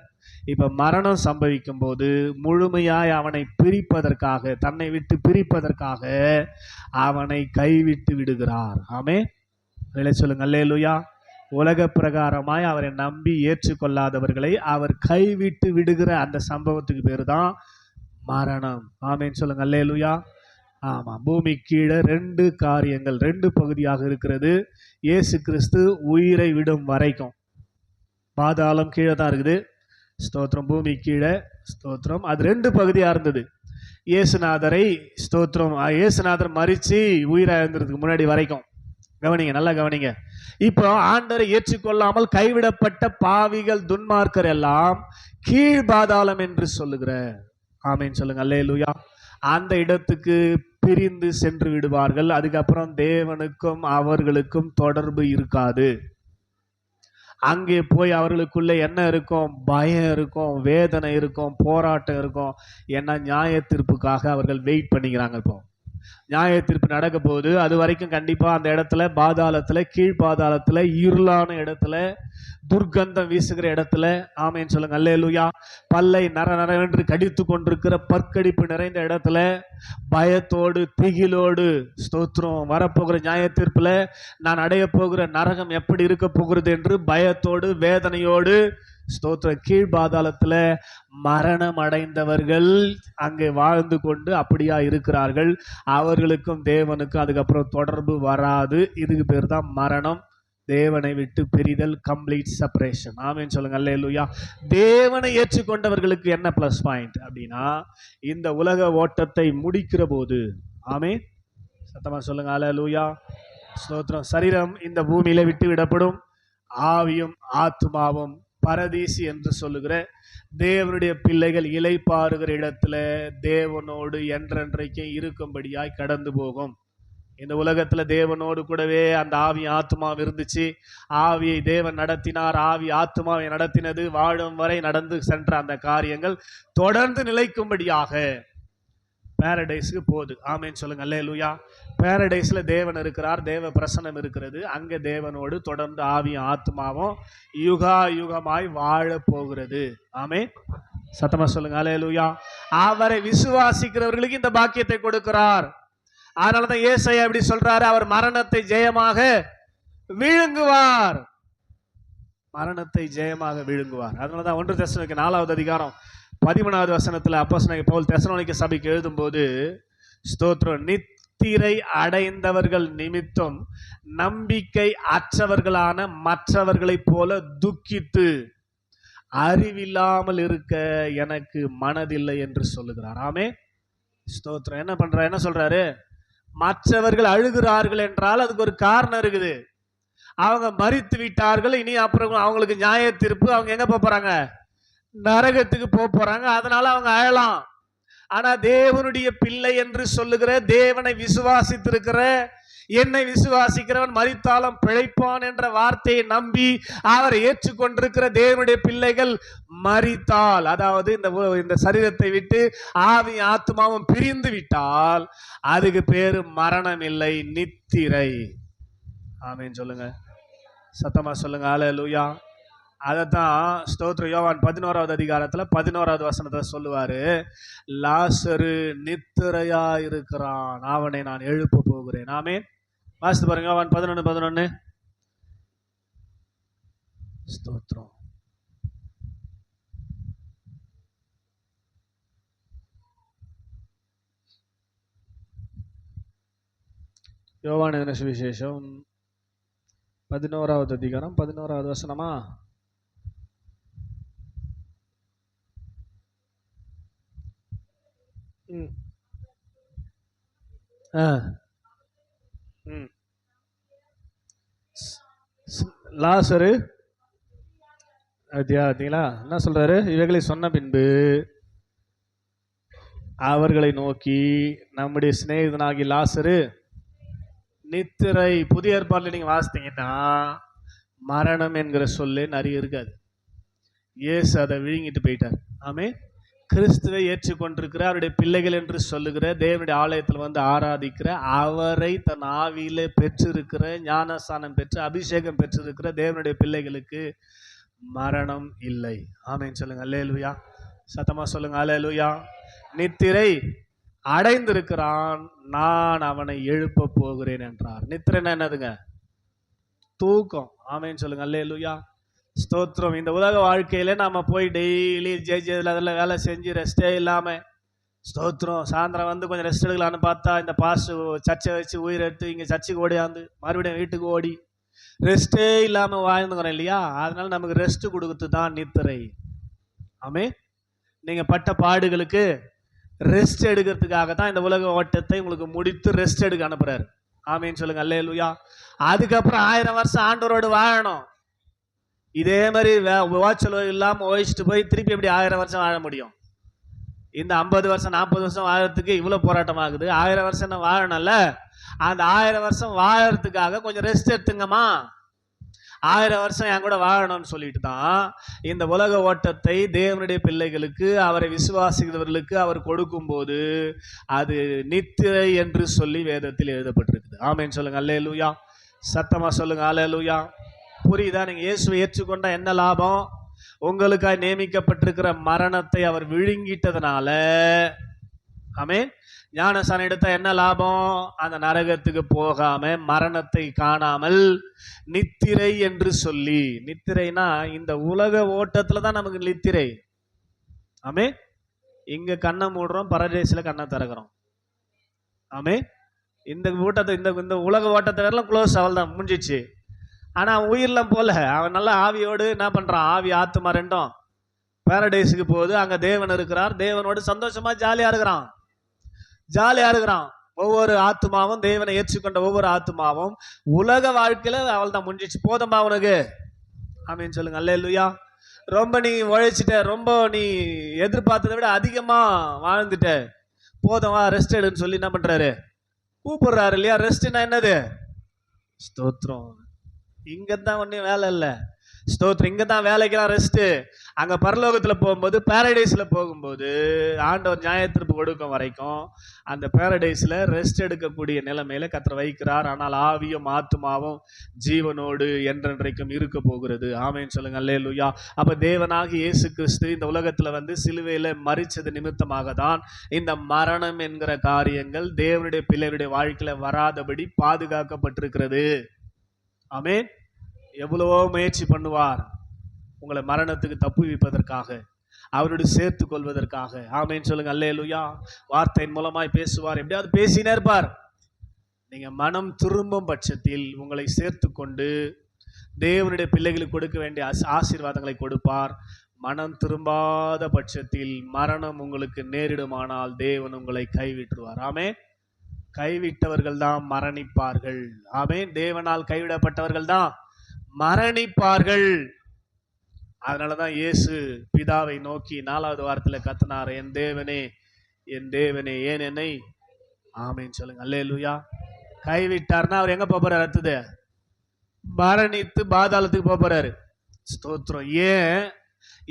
இப்ப மரணம் சம்பவிக்கும் போது முழுமையாய் அவனை பிரிப்பதற்காக, தன்னை விட்டு பிரிப்பதற்காக அவனை கைவிட்டு விடுகிறார். ஆமென் சொல்லுங்க. அல்லேலூயா. உலக பிரகாரமாய் அவரை நம்பி ஏற்றுக்கொள்ளாதவர்களை அவர் கைவிட்டு விடுகிற அந்த சம்பவத்துக்கு பேரு தான் மரணம். ஆமென் சொல்லுங்க. அல்லேலூயா. ஆமா, பூமி கீழே 2 காரியங்கள், 2 பகுதியாக இருக்கிறது. இயேசு கிறிஸ்து உயிரை விடும் வரைக்கும் பாதாளம் கீழே தான் இருக்குது. ஸ்தோத்திரம். பூமி கீழே. ஸ்தோத்திரம். அது 2 பகுதியா இருந்தது. இயேசுநாதரை ஸ்தோத்திரம் இயேசுநாதர் மரிச்சு உயிரா இருந்ததுக்கு முன்னாடி வரைக்கும். கவனிங்க, நல்லா கவனிங்க. இப்போ ஆண்டரை ஏற்றுக்கொள்ளாமல் கைவிடப்பட்ட பாவிகள், துன்மார்க்கர் எல்லாம் கீழ் பாதாளம் என்று சொல்லுகிற, ஆமென் சொல்லுங்க. அல்லேலூயா. அந்த இடத்துக்கு பிரிந்து சென்று விடுவார்கள். அதுக்கப்புறம் தேவனுக்கும் அவர்களுக்கும் தொடர்பு இருக்காது. அங்கே போய் அவர்களுக்குள்ள என்ன இருக்கும்? பயம் இருக்கும், வேதனை இருக்கும், போராட்டம் இருக்கும். ஏன்னா நியாய தீர்ப்புக்காக அவர்கள் வெயிட் பண்ணிக்கிறாங்க. இப்போ நியாய தீர்ப்பு நடக்க போகுது. அது வரைக்கும் கண்டிப்பா அந்த இடத்துல பாதாளத்துல, கீழ் பாதாளத்துல, இருளான இடத்துல, துர்க்கந்தம் வீசுகிற இடத்துல, ஆமேன்னு சொல்லுங்க அல்லேலூயா, பல்லை நரநரவென்று கடித்து கொண்டிருக்கிற பற்கடிப்பு நிறைந்த இடத்துல, பயத்தோடு திகிலோடு, ஸ்தோத்திரம், வரப்போகிற நியாய தீர்ப்புல நான் அடைய போகிற நரகம் எப்படி இருக்க போகிறது என்று பயத்தோடு வேதனையோடு, ஸ்தோத்திர, கீழ் பாதாளத்துல மரணம் அடைந்தவர்கள் அங்கே வாழ்ந்து கொண்டு அப்படியா இருக்கிறார்கள். அவர்களுக்கும் தேவனுக்கும் அதுக்கப்புறம் தொடர்பு வராது. இதுக்கு பேர் தான் மரணம், தேவனை விட்டு பிரிதல், கம்ப்ளீட் செப்பரேஷன். ஆமென் சொல்லுங்க அல்லேலூயா. தேவனை ஏற்றுக்கொண்டவர்களுக்கு என்ன பிளஸ் பாயிண்ட் அப்படின்னா, இந்த உலக ஓட்டத்தை முடிக்கிற போது, ஆமென் சத்தமா சொல்லுங்க அல்லேலூயா, ஸ்தோத்திரம், சரீரம் இந்த பூமியில விட்டு விடப்படும், ஆவியும் ஆத்மாவும் பரதீசி என்று சொல்லுகிற தேவனுடைய பிள்ளைகள் இளைப்பாறுகிற இடத்துல தேவனோடு என்றென்றைக்கு இருக்கும்படியாய் கடந்து போகும். இந்த உலகத்துல தேவனோடு கூடவே அந்த ஆவி ஆத்மாவும் இருந்துச்சு. ஆவியை தேவன் நடத்தினார், ஆவி ஆத்மாவை நடத்தினது. வாழும் வரை நடந்து சென்ற அந்த காரியங்கள் தொடர்ந்து நிலைக்கும்படியாக பாரடைஸுக்கு போகுது. ஆமேன்னு சொல்லுங்க அல்லேலூயா. பாரடைஸ்ல தேவன் இருக்கிறார், தேவ பிரசன்னம் இருக்கிறது. அங்க தேவனோடு தொடர்ந்து ஆவியும் ஆத்மாவும் யுகா யுகமாய் வாழ போகிறது. ஆமே சத்தமா சொல்லுங்க அல்லேலூயா. அவரை விசுவாசிக்கிறவர்களுக்கு இந்த பாக்கியத்தை கொடுக்கிறார். அதனாலதான் ஏசாயா எப்படி சொல்றாரு, அவர் மரணத்தை ஜெயமாக விழுங்குவார், மரணத்தை ஜெயமாக விழுங்குவார். அதனாலதான் 1 தெசலோனிக்கே 4வது அதிகாரம் 13வது வசனத்துல அப்போஸ்தலனாகிய பவுல் தெசலோனிக்கே சபைக்கு எழுதும்போது, ஸ்தோத்திரம், நித்திரை அடைந்தவர்கள் நிமித்தம் நம்பிக்கை அற்றவர்களான மற்றவர்களை போல துக்கித்து அறிவில்லாமல் இருக்க எனக்கு மனதில்லை என்று சொல்லுகிறார். ஆமே ஸ்தோத்திரம். என்ன பண்ற, என்ன சொல்றாரு, மற்றவர்கள் அழுகிறார்கள் என்றால் அதுக்கு ஒரு காரணம் இருக்குது. அவங்க மரித்து விட்டார்கள், இனி அப்புறம் அவங்களுக்கு நியாய தீர்ப்பு, அவங்க எங்க போறாங்க, நரகத்துக்கு போறாங்க. அதனால அவங்க அழலாம். ஆனா தேவனுடைய பிள்ளை என்று சொல்லுகிற, தேவனை விசுவாசித்திருக்கிற, என்னை விசுவாசிக்கிறவன் மரித்தாலும் பிழைப்பான் என்ற வார்த்தையை நம்பி அவரை ஏற்றுக்கொண்டிருக்கிற தேவனுடைய பிள்ளைகள் மரித்தால், அதாவது இந்த சரீரத்தை விட்டு ஆவி ஆத்மாவும் பிரிந்து விட்டால் அதுக்கு பேரு மரணம் இல்லை, நித்திரை. ஆமேன் சொல்லுங்க, சத்தமா சொல்லுங்க அல்லேலூயா. அதத்தான் ஸ்தோத்திரம் யோவான் 11வது அதிகாரத்துல 11வது வசனத்தை சொல்லுவாரு, லாசரு நித்திரையா இருக்கிறான், அவனை நான் எழுப்ப போகிறேன். ஆமென். வாசித்து பாருங்க யோவான் 11:11. ஸ்தோத்திரம். யோவான் எழுதின சுவிசேஷம் 11வது அதிகாரம் 11வது வசனமா? லாசரு என்ன சொல்றாரு, இவைகளை சொன்ன பின்பு அவர்களை நோக்கி, நம்முடைய சிநேகிதனாகி லாசரு நித்திரை. புதிய ஏற்பாட்டில் நீங்க வாசித்தீங்கன்னா மரணம் என்கிற சொல்லே நிறைய இருக்காது. இயேசு அதை விழுங்கிட்டு போயிட்டார். ஆமே. கிறிஸ்துவை ஏற்றுக்கொண்டிருக்கிற, அவருடைய பிள்ளைகள் என்று சொல்லுகிற, தேவனுடைய ஆலயத்தில் வந்து ஆராதிக்கிற, அவரை தன் ஆவியில பெற்றிருக்கிற, ஞானஸ்தானம் பெற்று அபிஷேகம் பெற்றிருக்கிற தேவனுடைய பிள்ளைகளுக்கு மரணம் இல்லை. ஆமென் சொல்லுங்க அல்லேலூயா. சத்தமா சொல்லுங்க அல்லேலூயா. நித்திரை அடைந்திருக்கிறான், நான் அவனை எழுப்ப போகிறேன் என்றார். நித்திரைன்னா என்னதுங்க? தூக்கம். ஆமென் சொல்லுங்க அல்லேலூயா. ஸ்தோத்திரம். இந்த உலக வாழ்க்கையில நாம போய் டெய்லி அதில் வேலை செஞ்சு ரெஸ்டே இல்லாம, ஸ்தோத்திரம், சாயந்தரம் வந்து கொஞ்சம் ரெஸ்ட் எடுக்கலான்னு பார்த்தா இந்த பாஸ்டர் சர்ச்சை வச்சு உயிர் எடுத்து இங்கே சர்ச்சுக்கு ஓடியாந்து மறுபடியும் வீட்டுக்கு ஓடி ரெஸ்டே இல்லாமல் வாழ்ந்துக்கிறோம் இல்லையா? அதனால நமக்கு ரெஸ்ட் கொடுக்குறது தான் நித்திரை. ஆமே. நீங்க பட்ட பாடுகளுக்கு ரெஸ்ட் எடுக்கிறதுக்காக தான் இந்த உலக ஓட்டத்தை உங்களுக்கு முடித்து ரெஸ்ட் எடுக்க அனுப்புறாரு. ஆமேன்னு சொல்லுங்க அல்லேலூயா. அதுக்கப்புறம் 1000 வருஷம் ஆண்டவரோடு வாழணும். இதே மாதிரி ஓச்சலோ இல்லாமல் ஓய்ச்சிட்டு போய் திருப்பி எப்படி 1000 வருஷம் வாழ முடியும்? இந்த 50 வருஷம் 40 வருஷம் வாழறதுக்கு இவ்வளோ போராட்டம் ஆகுது. 1000 வருஷம் வாழணும்ல. அந்த 1000 வருஷம் வாழறதுக்காக கொஞ்சம் ரெஸ்ட் எடுத்துங்கம்மா. 1000 வருஷம் என் கூட வாழணும்னு சொல்லிட்டு தான் இந்த உலக ஓட்டத்தை தேவனுடைய பிள்ளைகளுக்கு, அவரை விசுவாசிக்கிறவர்களுக்கு அவர் கொடுக்கும்போது அது நித்திரை என்று சொல்லி வேதத்தில் எழுதப்பட்டிருக்குது. ஆமென் சொல்லுங்க, அல்லேலூயா. சத்தமா சொல்லுங்க, அல்லேலூயா. புரியுதா? நீங்க இயேசுவை ஏற்றுக்கொண்டா என்ன லாபம்? உங்களுக்காய் நியமிக்கப்பட்டிருக்கிற மரணத்தை அவர் விழுங்கிட்டதுனால, ஆமென், ஞானசானம் எடுத்தா என்ன லாபம்? அந்த நரகத்துக்கு போகாம, மரணத்தை காணாமல் நித்திரை என்று சொல்லி, நித்திரைனா இந்த உலக ஓட்டத்துல தான் நமக்கு நித்திரை. ஆமென். இங்க கண்ணை மூடுறோம், பரதேசில கண்ணை திறக்கிறோம். ஆமென். இந்த ஓட்டத்தை, இந்த உலக ஓட்டத்தை வரலாம் க்ளோஸ், அவள் தான் முடிஞ்சிச்சு. ஆனா அவன் உயிரிலம் போல, அவன் நல்ல ஆவியோடு என்ன பண்றான்? ஆவி ஆத்துமா ரெண்டும் பாரடைஸுக்கு போகுது. அங்க தேவன் இருக்கிறார், தேவனோடு சந்தோஷமா ஜாலியா இருக்கிறான், ஜாலியா இருக்கிறான். ஒவ்வொரு ஆத்மாவும், தேவனை ஏற்றுக்கொண்ட ஒவ்வொரு ஆத்மாவும் உலக வாழ்க்கையில அவள் தான் முடிஞ்சிச்சு. போதும்பா அவனுக்கு. ஆமீன் சொல்லுங்க, அல்லேலூயா. ரொம்ப நீ உழைச்சிட்ட, ரொம்ப நீ எதிர்பார்த்ததை விட அதிகமா வாழ்ந்துட்ட, போதும் வா ரெஸ்ட் எடுன்னு சொல்லி என்ன பண்றாரு? கூப்பிடுறாரு இல்லையா? ரெஸ்ட்னா என்னது? ஸ்தோத்திரம். இங்கதான் ஒன்னும் வேலை இல்லை. ஸ்தோத்திரம். இங்க தான் வேலைக்கெல்லாம் ரெஸ்ட். அங்க பரலோகத்துல போகும்போது, பாரடைஸ்ல போகும்போது, ஆண்டவர் நியாயத்தீர்ப்பு கொடுக்கும் வரைக்கும் அந்த பாரடைஸ்ல ரெஸ்ட் எடுக்கக்கூடிய நிலைமையில கர்த்தர் வைக்கிறார். ஆனால் ஆவியும் ஆத்துமாவும் ஜீவனோடு என்றென்றைக்கும் இருக்க போகிறது. ஆமென் சொல்லுங்க, அல்லேலூயா. அப்ப தேவனாகி இயேசு கிறிஸ்து இந்த உலகத்துல வந்து சிலுவையில மரிச்சது நிமித்தமாக தான் இந்த மரணம் என்கிற காரியங்கள் தேவனுடைய பிள்ளைகளுடைய வாழ்க்கையில வராதபடி பாதுகாக்கப்பட்டிருக்கிறது. ஆமென். எவ்வளவோ முயற்சி பண்ணுவார் உங்களை மரணத்துக்கு தப்புவிப்பதற்காக, அவரோடு சேர்த்து கொள்வதற்காக. ஆமென் சொல்லுங்க, அல்லேலூயா. வார்த்தையின் மூலமாய் பேசுவார், எப்படியாவது பேசினே இருப்பார். நீங்க மனம் திரும்பும் பட்சத்தில் உங்களை சேர்த்து கொண்டு தேவனுடைய பிள்ளைகளுக்கு கொடுக்க வேண்டிய ஆசீர்வாதங்களை கொடுப்பார். மனம் திரும்பாத பட்சத்தில் மரணம் உங்களுக்கு நேரிடுமானால் தேவன் உங்களை கைவிட்டுருவார். ஆமென். கைவிட்டவர்கள் தான் மரணிப்பார்கள். ஆமென். தேவனால் கைவிடப்பட்டவர்கள் தான் மரணிப்பார்கள். அதனாலதான் இயேசு பிதாவை நோக்கி 4வது வாரத்துல கத்தினார், என் தேவனே, என் தேவனே, ஏன் என்னை. ஆமென் சொல்லுங்க, அல்லேலூயா. கைவிட்டார்னா அவர் எங்க போறாரு? அடுத்தது மரணித்து பாதாளத்துக்கு போறாரு. ஸ்தோத்திரம். ஏன்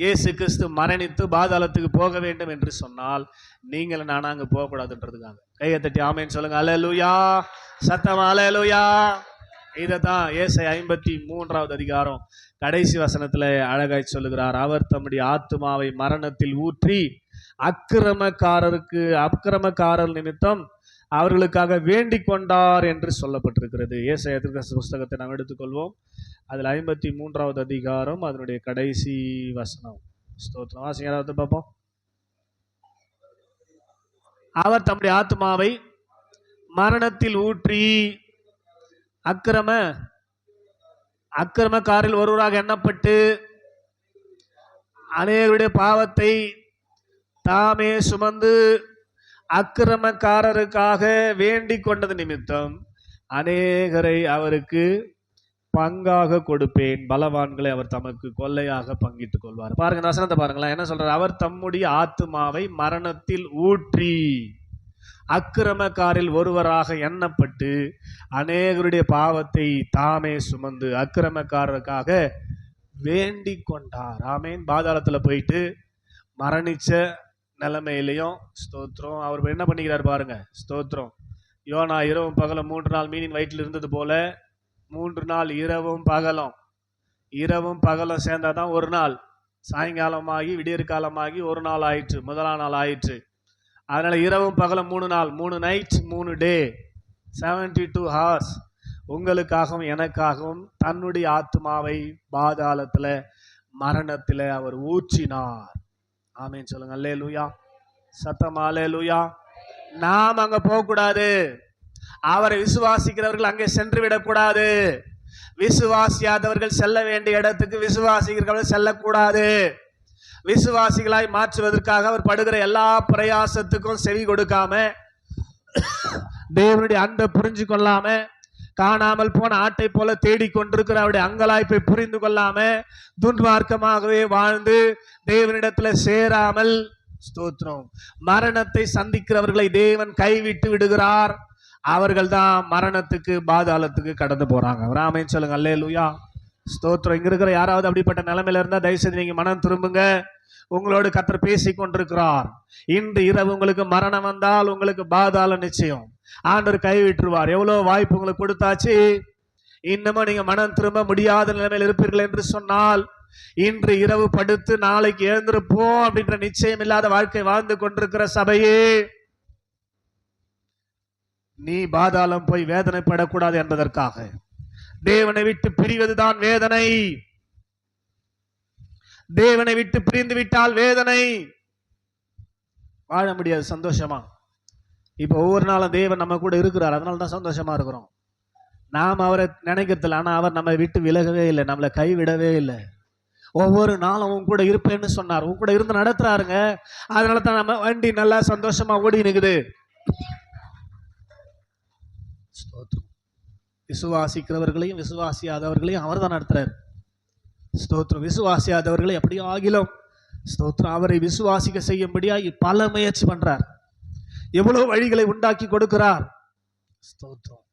இயேசு கிறிஸ்து மரணித்து பாதாளத்துக்கு போக வேண்டும் என்று சொன்னால் நீங்கள் நானும் அங்க போக கூடாதுன்றதுக்காக. கையை தட்டி ஆமென் சொல்லுங்க, அல்லேலூயா. சத்தமா அல்லேலூயா. இதைத்தான் ஏசாயா 53வது அதிகாரம் கடைசி வசனத்துல அழகாய் சொல்லுகிறார். அவர் தம்முடைய ஆத்துமாவை மரணத்தில் ஊற்றி அக்கிரமக்காரர் நிமித்தம் அவர்களுக்காக வேண்டிக் கொண்டார் என்று சொல்லப்பட்டிருக்கிறது. ஏசாயா தீர்க்கதரிசி புஸ்தகத்தை நாம் எடுத்துக்கொள்வோம். அதில் 53வது அதிகாரம் அதனுடைய கடைசி வசனம். ஸ்தோத்திரம். வாசிங்க பார்ப்போம். அவர் தம்முடைய ஆத்துமாவை மரணத்தில் ஊற்றி அக்கிரமக்காரில் ஒருவராக எண்ணப்பட்டு அநேகருடைய பாவத்தை தாமே சுமந்து அக்கிரமக்காரருக்காக வேண்டிக் கொண்டது நிமித்தம் அநேகரை அவருக்கு பங்காக கொடுப்பேன், பலவான்களை அவர் தமக்கு கொள்ளையாக பங்கிட்டுக் கொள்வார். பாருங்க இந்த வசனத்தை பாருங்களேன், என்ன சொல்றார்? அவர் தம்முடைய ஆத்துமாவை மரணத்தில் ஊற்றி அக்கிரமக்காரில் ஒருவராக எண்ணப்பட்டு அநேகருடைய பாவத்தை தாமே சுமந்து அக்கிரமக்காரருக்காக வேண்டிக் கொண்டார். ஆமேன். பாதாளத்துல போயிட்டு மரணிச்ச நிலைமையிலையும் ஸ்தோத்திரம் அவர் என்ன பண்ணிக்கிறார் பாருங்க. ஸ்தோத்திரம். யோனா இரவும் பகலும் 3 நாள் மீனின் வயிற்றில் இருந்தது போல 3 நாள் இரவும் பகலும் சேர்ந்தாதான் ஒரு நாள். சாயங்காலமாகி விடியற் காலமாகி ஒரு நாள் ஆயிற்று, முதலாம் நாள் ஆயிற்று. அதனால இரவும் பகலும் 3 நாள், 3 நைட் 3 டே, 72 ஹார்ஸ் உங்களுக்காகவும் எனக்காகவும் தன்னுடைய ஆத்மாவை பாதாளத்துல மரணத்துல அவர் ஊற்றினார். ஆமென் சொல்லுங்க, அல்லேலூயா. சத்தமா அல்லேலூயா. நாம் அங்க போக கூடாது. அவரை விசுவாசிக்கிறவர்கள் அங்கே சென்று விடக்கூடாது. விசுவாசியாதவர்கள் செல்ல வேண்டிய இடத்துக்கு விசுவாசிக்கிறவர்கள் செல்லக்கூடாது. விசுவாசிகளாய் மாற்றுவதற்காக அவர் படுகிற எல்லா பிரயாசத்துக்கும் செவி கொடுக்காம, தேவனுடைய அன்பை புரிஞ்சு கொள்ளாம, காணாமல் போன ஆட்டை போல தேடிக்கொண்டிருக்கிற அவருடைய அங்கலாய்ப்பை புரிந்து கொள்ளாம துன்மார்க்கமாகவே வாழ்ந்து தேவனிடத்துல சேராமல், ஸ்தோத்திரம், மரணத்தை சந்திக்கிறவர்களை தேவன் கைவிட்டு விடுகிறார். அவர்கள் தான் மரணத்துக்கு பாதாளத்துக்கு கடந்து போறாங்க. ஆமென் சொல்லுங்க, அல்லேலூயா. ஸ்தோத்திரம். இங்க இருக்கிற யாராவது அப்படிப்பட்ட நிலைமையில இருந்தா தயவு செய்து நீங்க மனம் திரும்புங்க. உங்களோடு கர்த்தர் பேசி கொண்டிருக்கிறார். இன்று இரவு உங்களுக்கு மரணம் வந்தால் உங்களுக்கு பாதாளம் நிச்சயம். ஆண்டவர் கைவிட்டுருவார். எவ்வளவு வாய்ப்பு உங்களுக்கு கொடுத்தாச்சு. இன்னமும் நீங்க மனம் திரும்ப முடியாத நிலைமையில் இருப்பீர்கள் என்று சொன்னால், இன்று இரவு படுத்து நாளைக்கு எழுந்திருப்போம் அப்படின்ற நிச்சயம் இல்லாத வாழ்க்கை வாழ்ந்து கொண்டிருக்கிற சபையே, நீ பாதாளம் போய் வேதனைப்படக்கூடாது என்பதற்காக தேவனை விட்டு பிரிவதுதான் வேதனை. தேவனை விட்டு பிரிந்து விட்டால் வேதனை. வாழ முடியாது சந்தோஷமா. இப்ப ஒவ்வொரு நாளும் தேவன் நம்ம கூட இருக்கிறார், அதனால தான் சந்தோஷமா இருக்கிறோம். நாம் அவரை நினைக்கிறதில்ல, ஆனா அவர் நம்மை விட்டு விலகவே இல்லை, நம்மளை கைவிடவே இல்லை. ஒவ்வொரு நாளும் உன் கூட இருப்பேன்னு சொன்னார், உன் கூட இருந்து நடத்துறாருங்க. அதனால தான் நம்ம வண்டி நல்லா சந்தோஷமா ஓடி நிக்குது. விசுவாசிக்கிறவர்களையும் விசுவாசியாதவர்களையும் அவர் தான் நடத்துறாரு. ஸ்தோத்திரம். விசுவாசியாதவர்களை எப்படியோ ஆகிலும் ஸ்தோத்திரம் அவரை விசுவாசிக்க செய்யும்படியாக பல முயற்சி பண்றார். எவ்வளவு வழிகளை உண்டாக்கி கொடுக்கிறார். ஸ்தோத்திரம்.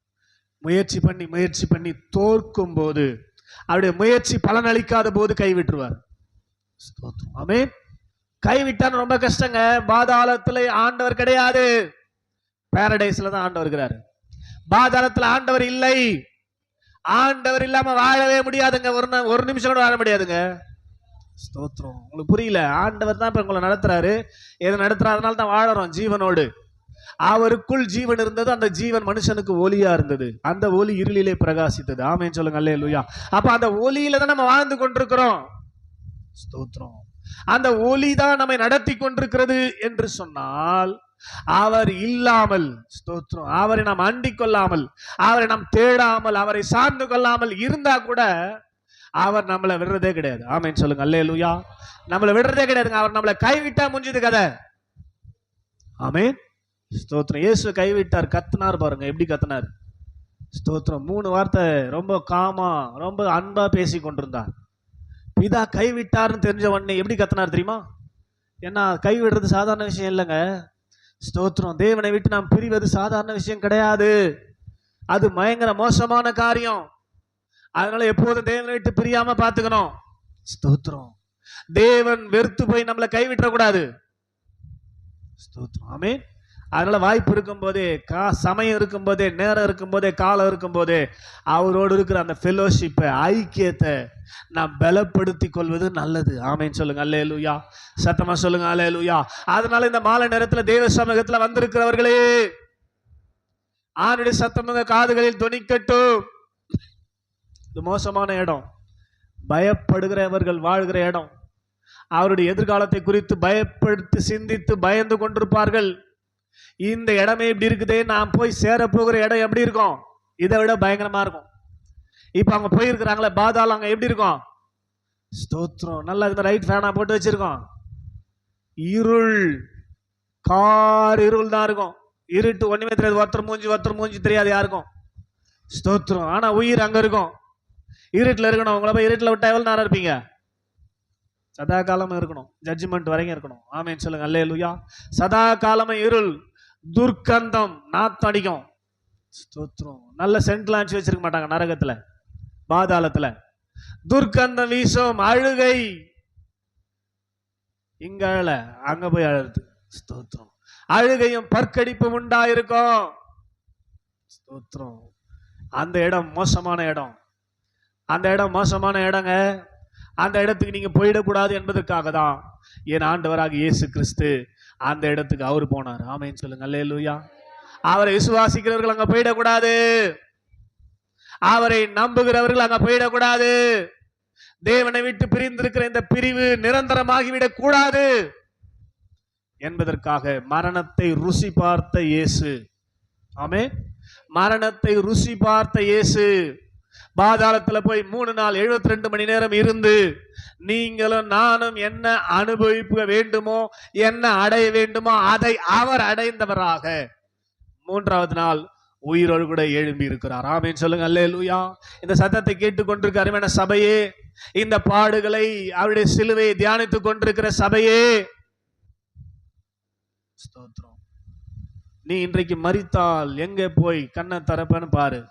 முயற்சி பண்ணி தோற்கும் போது, அவருடைய முயற்சி பலனளிக்காத போது கைவிட்டுருவார். ஸ்தோத்திரம். ஆமென். கைவிட்டான்னு ரொம்ப கஷ்டங்க. பாதாளத்துல ஆண்டவர் கிடையாது, பாரடைஸ்ல தான் ஆண்டவர் இருக்கிறாரு. பாதாளத்துல ஆண்டவர் இல்லை. ஆண்டவர் இல்லாம வாழவே முடியாதுங்க. ஒரு நிமிஷம் கூட வாழ முடியாதுங்க. ஸ்தோத்திரம். உங்களுக்கு புரியல? ஆண்டவர் தான் இப்ப உங்களை நடத்துறாரு. எதை நடத்துறாருனால தான் வாழறோம் ஜீவனோடு. அவருக்குள் ஜீவன் இருந்தது, அந்த ஜீவன் மனுஷனுக்கு ஒளியா இருந்தது, அந்த ஒளி இருளிலே பிரகாசித்தது. ஆமென் சொல்லுங்க. அல்லேலூயா. அப்ப அந்த ஒளியில தான் நம்ம வாழ்ந்து கொண்டிருக்கிறோம். ஸ்தோத்திரம். அந்த ஒளி தான் நம்மை நடத்தி கொண்டிருக்கிறது என்று சொன்னால், அவர் இல்லாமல், ஸ்தோத்திரம், அவரை நாம் அண்டிக் கொள்ளாமல், அவரை நாம் தேடாமல், அவரை சார்ந்து கொள்ளாமல் இருந்தா கூட அவர் நம்மளை விடுறதே கிடையாது. ஆமென் சொல்லுங்க. அல்லேலூயா. நம்மளை விடுறதே கிடையாதுங்க. அவர் நம்மளை கைவிட்டா முடிஞ்சது கதை. ஆமென். ஸ்தோத்திரம். இயேசு கைவிட்டார், கத்துனார் பாருங்க, எப்படி கத்துனார். ஸ்தோத்திரம். 3 வார்த்தை ரொம்ப காமா, ரொம்ப அன்பா பேசி கொண்டிருந்தார். பிதா கைவிட்டார்னு தெரிஞ்ச உடனே எப்படி கத்துனார் தெரியுமா? ஏன்னா கைவிடுறது சாதாரண விஷயம் இல்லைங்க. ஸ்தோத்திரம். தேவனை விட்டு நாம் பிரிவது சாதாரண விஷயம் கிடையாது. அது பயங்கர மோசமான காரியம். அதனால எப்போதும் தேவனை விட்டு பிரியாம பார்த்துக்கணும். ஸ்தோத்திரம். தேவன் வெறுத்து போய் நம்மளை கைவிட்டுற கூடாது. ஸ்தோத்திரம். ஆமென். அதனால வாய்ப்பு இருக்கும் போதே, சமயம் இருக்கும் போதே, நேரம் இருக்கும் போதே, காலம் இருக்கும் போதே அவரோடு இருக்கிற அந்த ஃபெலோஷிப்பை, ஐக்கியத்தை நாம் பலப்படுத்தி கொள்வது நல்லது. ஆமென் சொல்லுங்க. அல்லேலூயா. சத்தமா சொல்லுங்க. அல்லேலூயா. அதனால இந்த மாலை நேரத்தில் தேவ சமூகத்தில் வந்திருக்கிறவர்களே, ஆணுடைய சத்தம் உங்க காதுகளில் தொனிக்கட்டும். இது மோசமான இடம், பயப்படுகிறவர்கள் வாழ்கிற இடம். அவருடைய எதிர்காலத்தை குறித்து பயப்படுத்தி சிந்தித்து பயந்து கொண்டிருப்பார்கள். இந்த இடமே இப்படி இருக்குதே, நான் போய் சேர போகிற இடம் எப்படி இருக்கும்? இதை விட பயங்கரமா இருக்கும். இப்ப அவங்க போயிருக்கிறாங்களே பாதாளம், அங்க எப்படி இருக்கும்? ஸ்தோத்திரம். நல்லா இந்த ரைட் ஃபேனா போட்டு வச்சிருக்கோம். இருள், கார் இருள் தான் இருக்கும். இருட்டு ஒண்ணுமே தெரியாது. ஒருத்தர் மூஞ்சி தெரியாது யாருக்கும். ஸ்தோத்திரம். ஆனா உயிர் அங்க இருக்கும். இருட்டுல இருக்கணும். உங்களை போய் இருட்டுல விட்டா எவ்வளவு நேரம் இருப்பீங்க? சதா காலமும் இருக்கணும். ஜட்ஜ்மெண்ட் வரைக்கும் இருக்கணும். ஆமென் சொல்லுங்க. அல்லேலூயா. சதா காலமும் இருள், துர்க்கந்தம், நாத்தம் அடிக்கும். ஸ்தோத்திரம். நல்ல சென்ட்லாம் அடிச்சு வச்சிருக்க மாட்டாங்க நரகத்துல, பாதாளத்துல. துர்க்கந்தம் வீசும், அழுகை. இங்க அழல, அங்க போய் அழுது. ஸ்தோத்திரம். அழுகையும் பற்கடிப்பும் உண்டாயிருக்கும். ஸ்தோத்திரம். அந்த இடம் மோசமான இடம். அந்த இடம் மோசமான இடங்க. அந்த இடத்துக்கு நீங்க போயிடக்கூடாது என்பதற்காக தான் என் ஆண்டவராக இயேசு கிறிஸ்து அந்த இடத்துக்கு அவர் போனார். ஆமென் சொல்லுங்க. அல்லேலூயா. அவரை விசுவாசிக்கிறவர்கள் அங்க போயிடக்கூடாது. அவரை நம்புகிறவர்கள் அங்க போயிடக்கூடாது. தேவனை விட்டு பிரிந்திருக்கிற இந்த பிரிவு நிரந்தரமாகிவிடக் கூடாது என்பதற்காக மரணத்தை ருசி பார்த்த இயேசு. ஆமென். மரணத்தை ருசி பார்த்த இயேசு பாதாளத்துல போய் 3 நாள் 72 மணி நேரம் இருந்து, நீங்களும் நானும் என்ன அனுபவிக்க வேண்டுமோ, என்ன அடைய வேண்டுமோ அதை அவர் அடைந்தவராக 3வது நாள் உயிரோடு கூட எழும்பி இருக்கிறார். ஆமென் சொல்லுங்க. அல்லேலூயா. இந்த சத்தத்தை கேட்டுக்கொண்டிருக்க அருமையான சபையே, இந்த பாடுகளை, அவருடைய சிலுவையை தியானித்துக் கொண்டிருக்கிற சபையே, ஸ்தோத்திரம். நீ இன்றைக்கு மரித்தால் எங்க போய் கண்ணை திறப்பன்னு பாரு.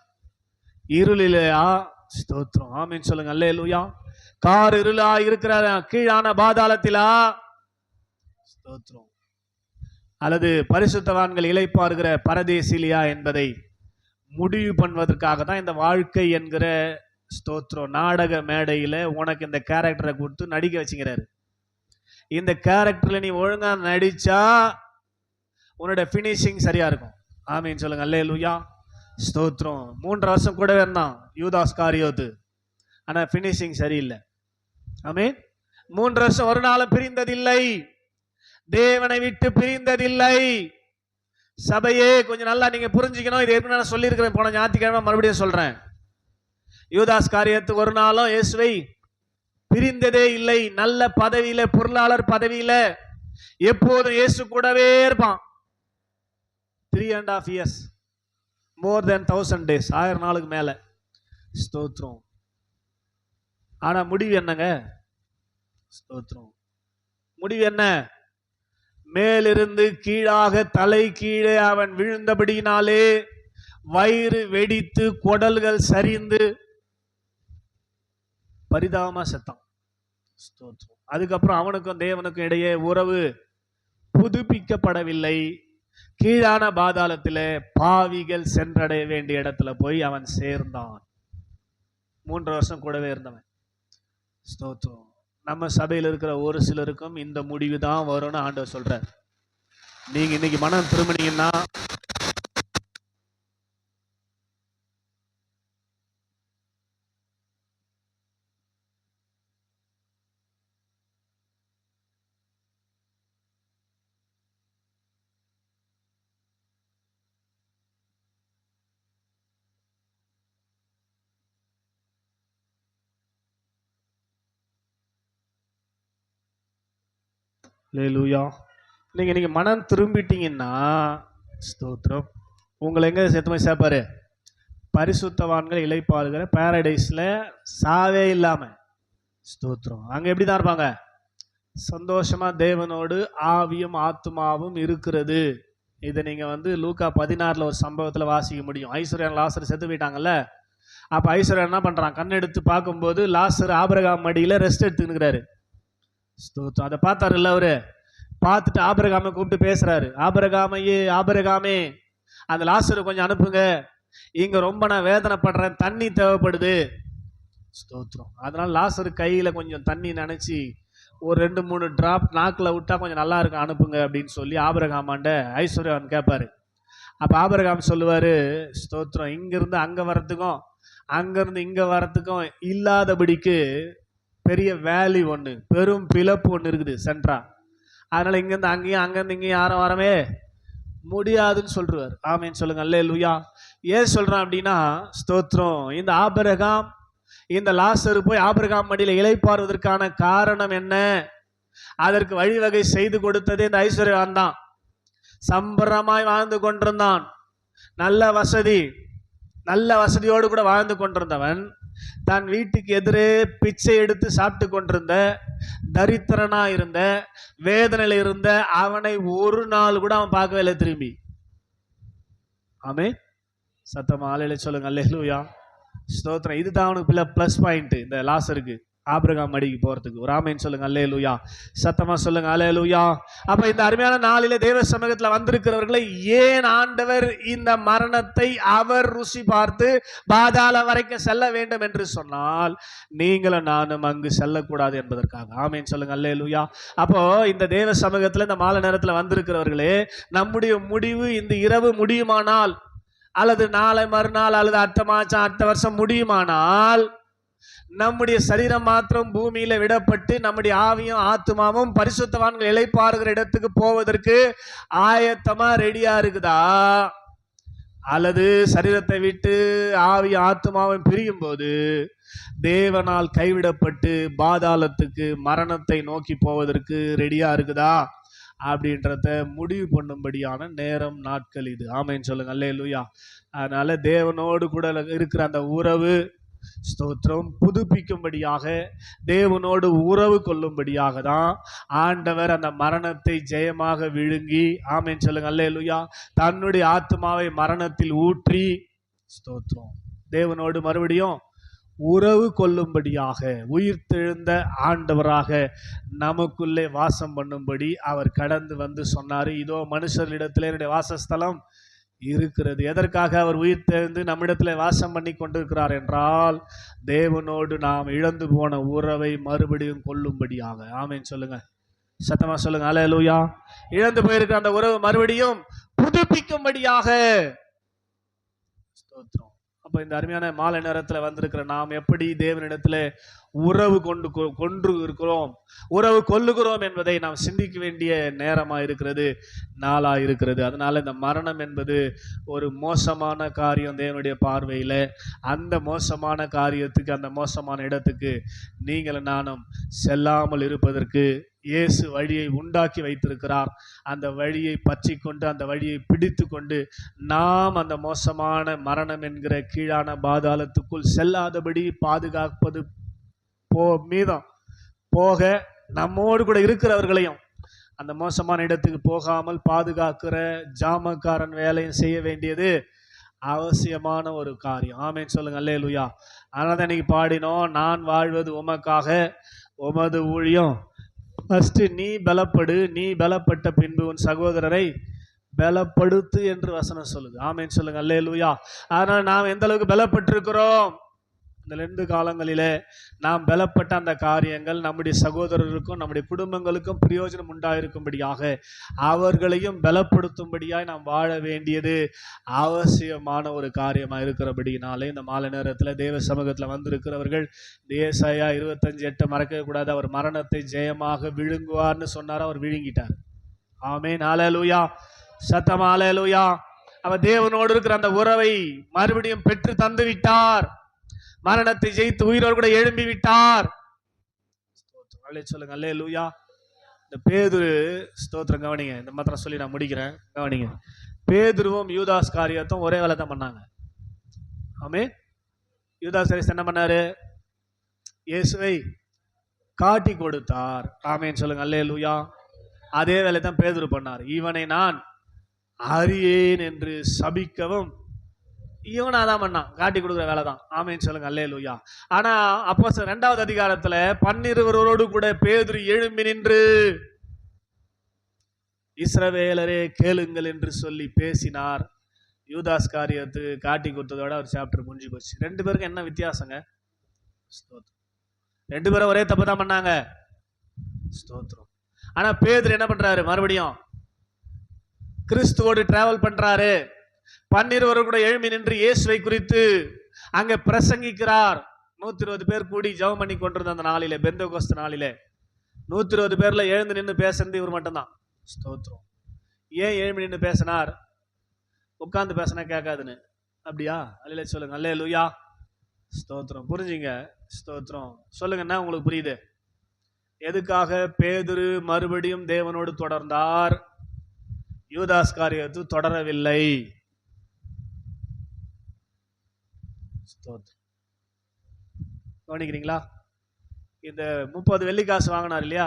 இருளிலேயா, ஸ்தோத்திரம். ஆமென் சொல்லுங்க. அல்லேலூயா. கார் இருளா இருக்கிற கீழான பாதாளத்திலா? ஸ்தோத்திரம். அல்லது பரிசுத்தவான்கள் இளைப்பாறுகிற பரதேசிலியா என்பதை முடிவு பண்ணுவதற்காக தான் இந்த வாழ்க்கை என்கிற ஸ்தோத்திரம் நாடக மேடையில் உனக்கு இந்த கேரக்டரை கொடுத்து நடிக்க வச்சுக்கிறாரு. இந்த கேரக்டர்ல நீ ஒழுங்கா நடிச்சா உன்னோட ஃபினிஷிங் சரியா இருக்கும். ஆமீன் சொல்லுங்க. அல்லேலூயா. ஸ்தோத்திரம். 3 வருஷம் கூடவே இருந்தான் யூதாஸ் காரியோத்து, ஆனா ஃபினிஷிங் சரியில்லை. ஆமீன். 3 வருஷம் ஒரு நாளும் பிரிந்ததில்லை, தேவனை விட்டு பிரிந்ததில்லை. சபையே கொஞ்சம் நல்லா நீங்க புரிஞ்சுக்கணும். இது ஏற்கனவே நான் சொல்லியிருக்கிறேன் போன ஞாயிற்றுக்கிழமை, மறுபடியும் சொல்றேன். யூதாஸ் காரியத்து ஒரு நாளும் இயேசுவை பிரிந்ததே இல்லை. நல்ல பதவியில, பொருளாளர் பதவியில எப்போதும் இயேசு கூடவே இருப்பான். 3.5 years, more than 1000 days, 1000 நாளுக்கு மேல. ஸ்தோத்திரம். ஆனா முடிவு என்னங்க? ஸ்தோத்திரம். முடிவு என்ன? மேலிருந்து கீழாக தலை கீழே அவன் விழுந்தபடியினாலே வயிறு வெடித்து குடல்கள் சரிந்து பரிதாபமா செத்தான். ஸ்தோத்திரம். அதுக்கப்புறம் அவனுக்கும் தேவனுக்கும் இடையே உறவு புதுப்பிக்கப்படவில்லை. கீழான பாதாளத்திலே பாவிகள் சென்றடைய வேண்டிய இடத்துல போய் அவன் சேர்ந்தான். 3 வருஷம் கூடவே இருந்தவன். ஸ்தோத்திரம். நம்ம சபையில் இருக்கிற ஒரு சிலருக்கும் இந்த முடிவு தான் வரும்னு ஆண்டவர் சொல்றார். நீங்க இன்னைக்கு மனம் திரும்பினீங்கன்னா அல்லேலூயா. நீங்க மனம் திரும்பிட்டீங்கன்னா ஸ்தோத்திரம், உங்களை எங்க சேர்த்து சேர்ப்பாரு? பரிசுத்தவான்கள் இளைப்பாறுகிற பாரடைஸ்ல சாவே இல்லாம. ஸ்தோத்திரம். அங்க எப்படிதான் இருப்பாங்க? சந்தோஷமா தேவனோடு ஆவியும் ஆத்துமாவும் இருக்கிறது. இதை நீங்க லூக்கா 16 ஒரு சம்பவத்துல வாசிக்க முடியும். ஐஸ்வர்யன் லாசர் செத்து போயிட்டாங்கல்ல. அப்ப ஐஸ்வர்யன் என்ன பண்றான்? கண்ணெடுத்து பார்க்கும்போது லாசர் ஆபிரகாம் மடியில ரெஸ்ட் எடுத்துக்கிறாரு. ஸ்தோத்திரம். அதை பார்த்தாரு இல்ல அவரு. பார்த்துட்டு ஆபிரகாமை கூப்பிட்டு பேசுறாரு. ஆபிரகாமே, அந்த லாசரை கொஞ்சம் அனுப்புங்க, இங்க ரொம்ப நான் வேதனைப்படுறேன், தண்ணி தேவைப்படுது. ஸ்தோத்திரம். அதனால லாசரு கையில கொஞ்சம் தண்ணி நினைச்சு ஒரு 2-3 டிராப் நாக்கில் விட்டா கொஞ்சம் நல்லா இருக்கும், அனுப்புங்க அப்படின்னு சொல்லி ஆபிரகாமாண்ட ஐஸ்வர்யவான் கேட்பாரு. அப்ப ஆபிரகாம் சொல்லுவாரு, ஸ்தோத்திரம், இங்கிருந்து அங்க வரத்துக்கும் அங்கிருந்து இங்க வரத்துக்கும் இல்லாதபடிக்கு பெரிய வேலி ஒன்று, பெரும் பிளப்பு ஒன்று இருக்குது சென்ட்ரா. அதனால இங்கிருந்து அங்கேயும் அங்கிருந்து இங்கேயும் யாரும் வரவே முடியாதுன்னு சொல்றாரு. ஆமேன்னு சொல்லுங்க. அல்லேலூயா. ஏன் சொல்றான் அப்படின்னா, ஸ்தோத்திரம், இந்த ஆபிரகாம் இந்த லாசரு போய் ஆபிரகாம் மடியில இளைப்பாறுவதற்கான காரணம் என்ன? அதற்கு வழிவகை செய்து கொடுத்தது இந்த ஐஸ்வர்யவான் தான். சம்பரமாய் வாழ்ந்து கொண்டிருந்தான். நல்ல வசதியோடு கூட வாழ்ந்து கொண்டிருந்தவன் தன் வீட்டுக்கு எதிரே பிச்சை எடுத்து சாப்பிட்டு கொண்டிருந்த, தரித்திரனா இருந்த, வேதனையில இருந்த அவனை ஒரு நாள் கூட அவன் பார்க்கவே இல்லை திரும்பி. ஆமே. சத்தமா ஆலையில சொல்லுங்க. அல்லேலூயா. ஸ்தோத்திரம். இதுதான் அவனுக்கு பிளஸ் பாயிண்ட் இந்த லாசருக்கு, ஆபிரகாம் மடிக்கு போறதுக்கு. ஒரு ஆமேன்னு சொல்லுங்க. அல்லேலூயா. சத்தமா சொல்லுங்க. அல்லேலூயா. அப்ப இந்த அருமையான நாளில தேவ சமூகத்துல வந்திருக்கிறவர்களை ஏன் ஆண்டவர் இந்த மரணத்தை அவர் ருசி பார்த்து பாதாள வரைக்கும் செல்ல வேண்டும் என்று சொன்னால், நீங்களும் நானும் அங்கு செல்லக்கூடாது என்பதற்காக. ஆமேன்னு சொல்லுங்க. அல்லேலூயா. அப்போ இந்த தேவ சமூகத்துல இந்த மாலை நேரத்துல வந்திருக்கிறவர்களே, நம்முடைய முடிவு இந்த இரவு முடியுமானால், அல்லது நாளை மறுநாள், அல்லது அடுத்த வருஷம் முடியுமானால், நம்முடைய சரீரம் மாத்திரம் பூமியில விடப்பட்டு நம்முடைய ஆவியும் ஆத்துமாவும் பரிசுத்தவான்கள் இளைப்பாறுகிற இடத்துக்கு போவதற்கு ஆயத்தமா ரெடியா இருக்குதா? அல்லது சரீரத்தை விட்டு ஆவி ஆத்துமாவும் பிரியும் போது தேவனால் கைவிடப்பட்டு பாதாளத்துக்கு, மரணத்தை நோக்கி போவதற்கு ரெடியா இருக்குதா அப்படின்றத முடிவு பண்ணும்படியான நேரம், நாட்கள் இது. ஆமேன்னு சொல்லுங்க. அல்லேலூயா. அதனால தேவனோடு கூட இருக்கிற அந்த உறவு, ஸ்தோத்திரம், புதுப்பிக்கும்படியாக, தேவனோடு உறவு கொள்ளும்படியாக தான் ஆண்டவர் அந்த மரணத்தை ஜெயமாக விழுங்கி, ஆமேன்னு சொல்லுங்க. அல்லேலூயா, தன்னுடைய ஆத்மாவை மரணத்தில் ஊற்றி, ஸ்தோத்திரம், தேவனோடு மறுபடியும் உறவு கொள்ளும்படியாக உயிர்த்தெழுந்த ஆண்டவராக நமக்குள்ளே வாசம் பண்ணும்படி அவர் கடந்து வந்து சொன்னார், இதோ மனுஷர்களிடத்திலே என்னுடைய வாசஸ்தலம் இருக்கிறது. எதற்காக அவர் உயிர்த்தெழுந்து நம்மிடத்தில் வாசம் பண்ணி கொண்டிருக்கிறார் என்றால், தேவனோடு நாம் இழந்து போன உறவை மறுபடியும் கொள்ளும்படியாக. ஆமென் சொல்லுங்க, சத்தமா சொல்லுங்க, அல்லேலூயா. இழந்து போயிருக்கிற அந்த உறவு மறுபடியும் புதுப்பிக்கும்படியாக. ஸ்தோத்திரம். அப்ப இந்த அருமையான மாலை நேரத்தில் வந்திருக்கிற நாம் எப்படி தேவனிடத்தில் உறவு கொண்டு இருக்கிறோம், உறவு கொள்ளுகிறோம் என்பதை நாம் சிந்திக்க வேண்டிய நேரமா இருக்கிறது, நாளா இருக்கிறது. அதனால இந்த மரணம் என்பது ஒரு மோசமான காரியம் தேவனுடைய பார்வையில. அந்த மோசமான காரியத்துக்கு, அந்த மோசமான இடத்துக்கு நீங்களும் நானும் செல்லாமல் இருப்பதற்கு இயேசு வழியை உண்டாக்கி வைத்திருக்கிறார். அந்த வழியை பற்றி கொண்டு, அந்த வழியை பிடித்து கொண்டு நாம் அந்த மோசமான மரணம் என்கிற கீழான பாதாளத்துக்குள் செல்லாதபடி பாதுகாப்பது மீதம் போக, நம்மோடு கூட இருக்கிறவர்களையும் அந்த மோசமான இடத்துக்கு போகாமல் பாதுகாக்கிற ஜாமக்காரன் வேலையும் செய்ய வேண்டியது அவசியமான ஒரு காரியம். ஆமென் சொல்லுங்க, அல்லேலூயா. அதனால தான் இன்னைக்கு பாடினோம், நான் வாழ்வது உமக்காக உமது ஊழியம். ஃபர்ஸ்ட் நீ பலப்படு, நீ பலப்பட்ட பின்பு உன் சகோதரரை பலப்படுத்து என்று வசனம் சொல்லுது. ஆமென் சொல்லுங்க, அல்லேலூயா. அதனால நாம் எந்த அளவுக்கு பலப்பட்டிருக்கிறோம், இந்த 2 காலங்களிலே நாம் பலப்பட்ட அந்த காரியங்கள் நம்முடைய சகோதரர்களுக்கும் நம்முடைய குடும்பங்களுக்கும் பிரயோஜனம் உண்டாயிருக்கும்படியாக, அவர்களையும் பலப்படுத்தும்படியாய் நாம் வாழ வேண்டியது அவசியமான ஒரு காரியமாக இருக்கிறபடினாலே இந்த மாலை நேரத்தில் தேவ சமூகத்தில் வந்திருக்கிறவர்கள் ஏசாயா 25:8 மறக்க கூடாது. அவர் மரணத்தை ஜெயமாக விழுங்குவார்னு சொன்னார், அவர் விழுங்கிட்டார். ஆமென், அல்லேலூயா, சத்தமா அல்லேலூயா. அவர் தேவனோடு இருக்கிற அந்த உறவை மறுபடியும் பெற்று தந்து விட்டார். மரணத்தை ஜெயித்து உயிரோடு கூட எழும்பி விட்டார். சொல்லுங்க, அல்லேலூயா. இந்த பேதுரு, ஸ்தோத்திரம், கவனிங்க, இந்த மாத்திரம் சொல்லி நான் முடிக்கிறேன், கவனிங்க. பேதுருவும் யூதாஸ் காரியத்தும் ஒரே வேலை தான் பண்ணாங்க. ஆமென். யூதாஸ் என்ன பண்ணாரு, இயேசுவை காட்டி கொடுத்தார். ஆமென் சொல்லுங்க, அல்லேலூயா. அதே வேலை தான் பேதுரு பண்ணார். இவனை நான் அறியேன் என்று சபிக்கவும் இவனாதான் பண்ணான், காட்டி கொடுக்குற வேலை தான். ஆமென் சொல்லுங்க, அல்லேலூயா. ஆனா அப்போஸ்தலர் 2வது அதிகாரத்துல 12 கூட பேதுரு எழும்பி நின்று இஸ்ரவேலரே கேளுங்கள் என்று சொல்லி பேசினார். யூதாஸ் காரியத்து காட்டி கொடுத்ததோட ஒரு சாப்டர் முடிஞ்சு போச்சு. 2 பேருக்கு என்ன வித்தியாசங்க? ஸ்தோத்திரம். 2 பேரும் ஒரே தப்பு தான் பண்ணாங்க. ஸ்தோத்திரம். ஆனா பேதுரு என்ன பண்றாரு, மறுபடியும் கிறிஸ்துவோடு டிராவல் பண்றாரு. 12 கூட எழும்பி நின்று இயேசுவை குறித்து அங்க பிரசங்கிக்கிறார். 120 பேர் கூடி ஜெபம் பண்ணி கொண்டிருந்த அந்த நாளிலே, பெந்தெகோஸ்து நாளிலே 120 பேர்ல எழுந்து நின்று பேசுறது இவர் மட்டும்தான். ஸ்தோத்திரம். ஏன் எழும்பி நின்று பேசினார்? உட்கார்ந்து பேசினா கேட்காதுன்னு, அப்படியா? அல்லேலூயா சொல்லுங்க, அல்லேலூயா. ஸ்தோத்திரம். புரிஞ்சுங்க, ஸ்தோத்திரம். சொல்லுங்கன்னா உங்களுக்கு புரியுது எதுக்காக பேதுரு மறுபடியும் தேவனோடு தொடர்ந்தார், யூதாஸ் காரியத்து தொடரவில்லை. கவனிக்கிறீங்களா? இந்த 30 வெள்ளிக்காசு வாங்கினார் இல்லையா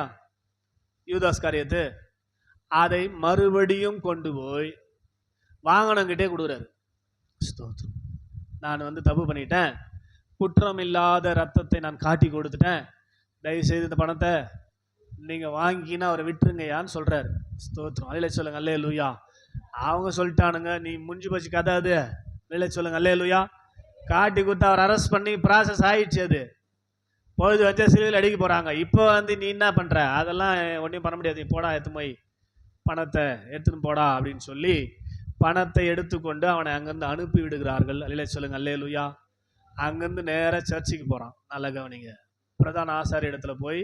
யூதாஸ் காரியத்து, அதை மறுபடியும் கொண்டு போய் வாங்கினங்கிட்டே கொடுக்குறாரு. ஸ்தோத்திரம். நான் தப்பு பண்ணிட்டேன், குற்றம் இல்லாத ரத்தத்தை நான் காட்டி கொடுத்துட்டேன், தயவுசெய்து இந்த பணத்தை நீங்க வாங்கினா அவரை விட்டுருங்கயான்னு சொல்றாரு. ஸ்தோத்திரம். அல்லேலூயா சொல்லுங்க, அல்லேலூயா. அவங்க சொல்லிட்டானுங்க, நீ முடிஞ்சு போச்சு கதை அது. அல்லேலூயா சொல்லுங்க, அல்லேலூயா. காட்டி கொடுத்து அவர் அரெஸ்ட் பண்ணி ப்ராசஸ் ஆயிடுச்சு. அது பொழுது வச்சா சிலுவையில் அடிக்க போறாங்க. இப்போ நீ என்ன பண்ற, அதெல்லாம் ஒன்றும் பண்ண முடியாது, போடா எடுத்து போய் பணத்தை எடுத்துன்னு போடா அப்படின்னு சொல்லி பணத்தை எடுத்துக்கொண்டு அவனை அங்கிருந்து அனுப்பி விடுகிறார்கள். அல்லேலூயா சொல்லுங்க, அல்லேலூயா. அங்கிருந்து நேராக சர்ச்சுக்கு போறான். நல்ல கவனிங்க. பிரதான ஆசாரி இடத்துல போய்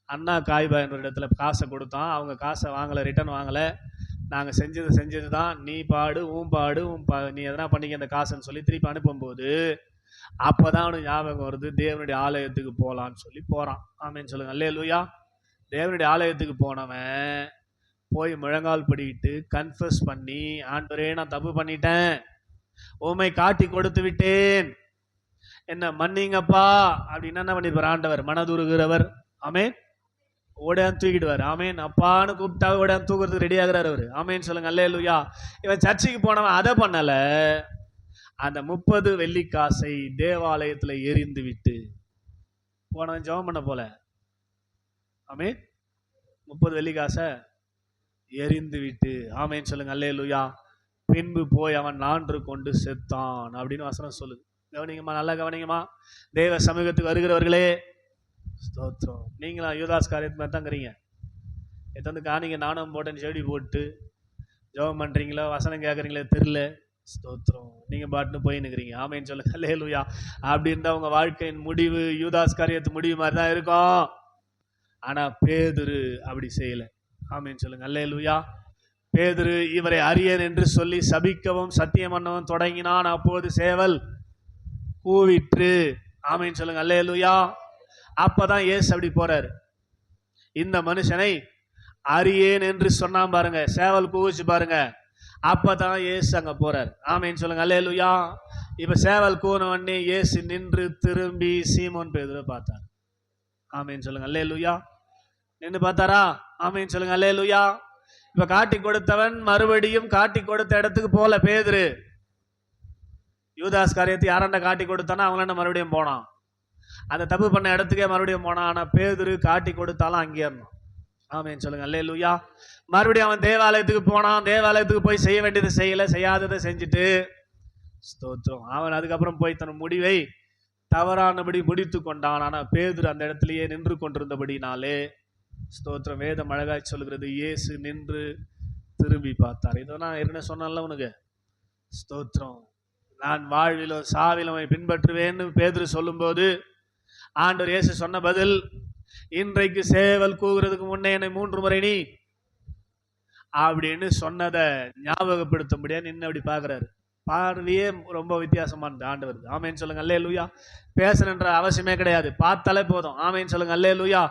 அண்ணா காய்பா என்ற இடத்துல காசை கொடுத்தான். அவங்க காசை வாங்கலை, ரிட்டர்ன் வாங்கலை. நாங்கள் செஞ்சது தான், நீ பாடு நீ எதனா பண்ணிக்க அந்த காசுன்னு சொல்லி திருப்பி அனுப்பும்போது அப்போதான் அவனுக்கு ஞாபகம் வருது, தேவனுடைய ஆலயத்துக்கு போகலான்னு சொல்லி போகிறான். ஆமென் சொல்லுங்க, அல்லேலூயா. தேவனுடைய ஆலயத்துக்கு போனவன் போய் முழங்கால் படிக்கிட்டு கன்ஃபஸ் பண்ணி, ஆண்டவரே நான் தப்பு பண்ணிட்டேன், உம்மை காட்டி கொடுத்து விட்டேன், என்ன மன்னிங்கப்பா அப்படின்னு என்ன பண்ணிருப்பார் ஆண்டவர்? மனதுருகிறவர். ஆமென். ஓடான்னு தூக்கிடுவார். ஆமேன். அப்பான்னு கூப்பிட்டா ஓடான்னு தூக்குறதுக்கு ரெடி ஆகிறார் அவர். ஆமேன்னு சொல்லுங்க, அல்லேலூயா. இவன் சர்ச்சுக்கு போனவன் அதை பண்ணல, அந்த 30 வெள்ளிக்காசை தேவாலயத்தில் எரிந்து விட்டு போனவன் ஜெபம் பண்ண போல. ஆமென். 30 வெள்ளிக்காசை எரிந்து விட்டு, ஆமென் சொல்லுங்க அல்லேலூயா. பின்பு போய் அவன் 4 கொண்டு செத்தான் அப்படின்னு வசனம் சொல்லுது. கவனிங்கம்மா, நல்லா கவனிங்கம்மா. தேவ சமூகத்துக்கு வருகிறவர்களே, ஸ்தோத்திரம். நீங்களா யூதாஸ் காரியத்து மாதிரி தாங்கிறீங்க. எத்தனை காணிங்க நானும் போட்டேன்னு செடி போட்டு ஜெபம் பண்ணுறீங்களோ, வசனம் கேட்குறீங்களே தெரியல. ஸ்தோத்திரம். நீங்கள் பாட்டுன்னு போய் நிற்கிறீங்க. ஆமேன்னு சொல்லுங்க அல்லேலூயா. அப்படி இருந்தால் உங்கள் வாழ்க்கையின் முடிவு யூதாஸ் காரியத்து முடிவு மாதிரி தான் இருக்கும். ஆனால் பேதுரு அப்படி செய்யலை. ஆமேன்னு சொல்லுங்க அல்லேலூயா. பேதுரு இவரை அறியேன் என்று சொல்லி சபிக்கவும் சத்தியம் பண்ணவும் தொடங்கினான். அப்போது சேவல் கூவிற்று. ஆமேன்னு சொல்லுங்க அல்லேலூயா. அப்பதான் இயேசு அப்படி போறாரு. இந்த மனுஷனை அறியேன் என்று சொன்னான் பாருங்க, சேவல் கூவிச்சு பாருங்க. அப்பதான் இயேசு அங்க போறாரு. ஆமேன்னு சொல்லுங்க அல்லேலூயா. இப்ப சேவல் கூவின உடனே இயேசு நின்று திரும்பி சீமோன் பேதுருவை பார்த்தார். ஆமேன்னு சொல்லுங்க அல்லேலூயா. நின்று பார்த்தாரா? ஆமேன்னு சொல்லுங்க அல்லேலூயா. இப்ப காட்டி கொடுத்தவன் மறுபடியும் காட்டி கொடுத்த இடத்துக்கு போல பேதுரு. யூதாஸ் காரியத்தை யாராண்ட காட்டி கொடுத்தானா அவங்களாண்ட மறுபடியும் போனான். அந்த தப்பு பண்ண இடத்துக்கே மறுபடியும் போனான். ஆனா பேதுரு காட்டி கொடுத்தாலும் அங்கேயே இருந்தான். ஆமேன்னு சொல்லுங்க அல்லேலூயா. மறுபடியும் அவன் தேவாலயத்துக்கு போனான். தேவாலயத்துக்கு போய் செய்ய வேண்டியதை செய்யல, செய்யாததை செஞ்சுட்டு ஸ்தோத்திரம். அவன் அதுக்கப்புறம் போய் தன் முடிவை தவறானபடி முடித்து கொண்டான். ஆனா பேதுரு அந்த இடத்திலேயே நின்று கொண்டிருந்தபடினாலே ஸ்தோத்திரம். வேதம் அழகாய் சொல்கிறது, இயேசு நின்று திரும்பி பார்த்தார். இதை நான் ஏற்கனவே சொன்னால உனக்கு. ஸ்தோத்திரம். நான் வாழ்விலும் சாவிலும் பின்பற்றுவேன்னு பேதுரு சொல்லும் போது ஆண்டவர் இயேசு சொன்ன பதில், இன்றைக்கு சேவல் கூவுறதுக்கு முன்னே என்னை 3 முறை நீ அப்படின்னு சொன்னதை ஞாபகப்படுத்தும்படியா நின்று அப்படி பார்க்கிறாரு. பார்வையே ரொம்ப வித்தியாசமானது ஆண்டவர். ஆமேன்னு சொல்லுங்க அல்லேலூயா. பேசணுன்ற அவசியமே கிடையாது, பார்த்தாலே போதும். ஆமேன்னு சொல்லுங்க அல்லேலூயா.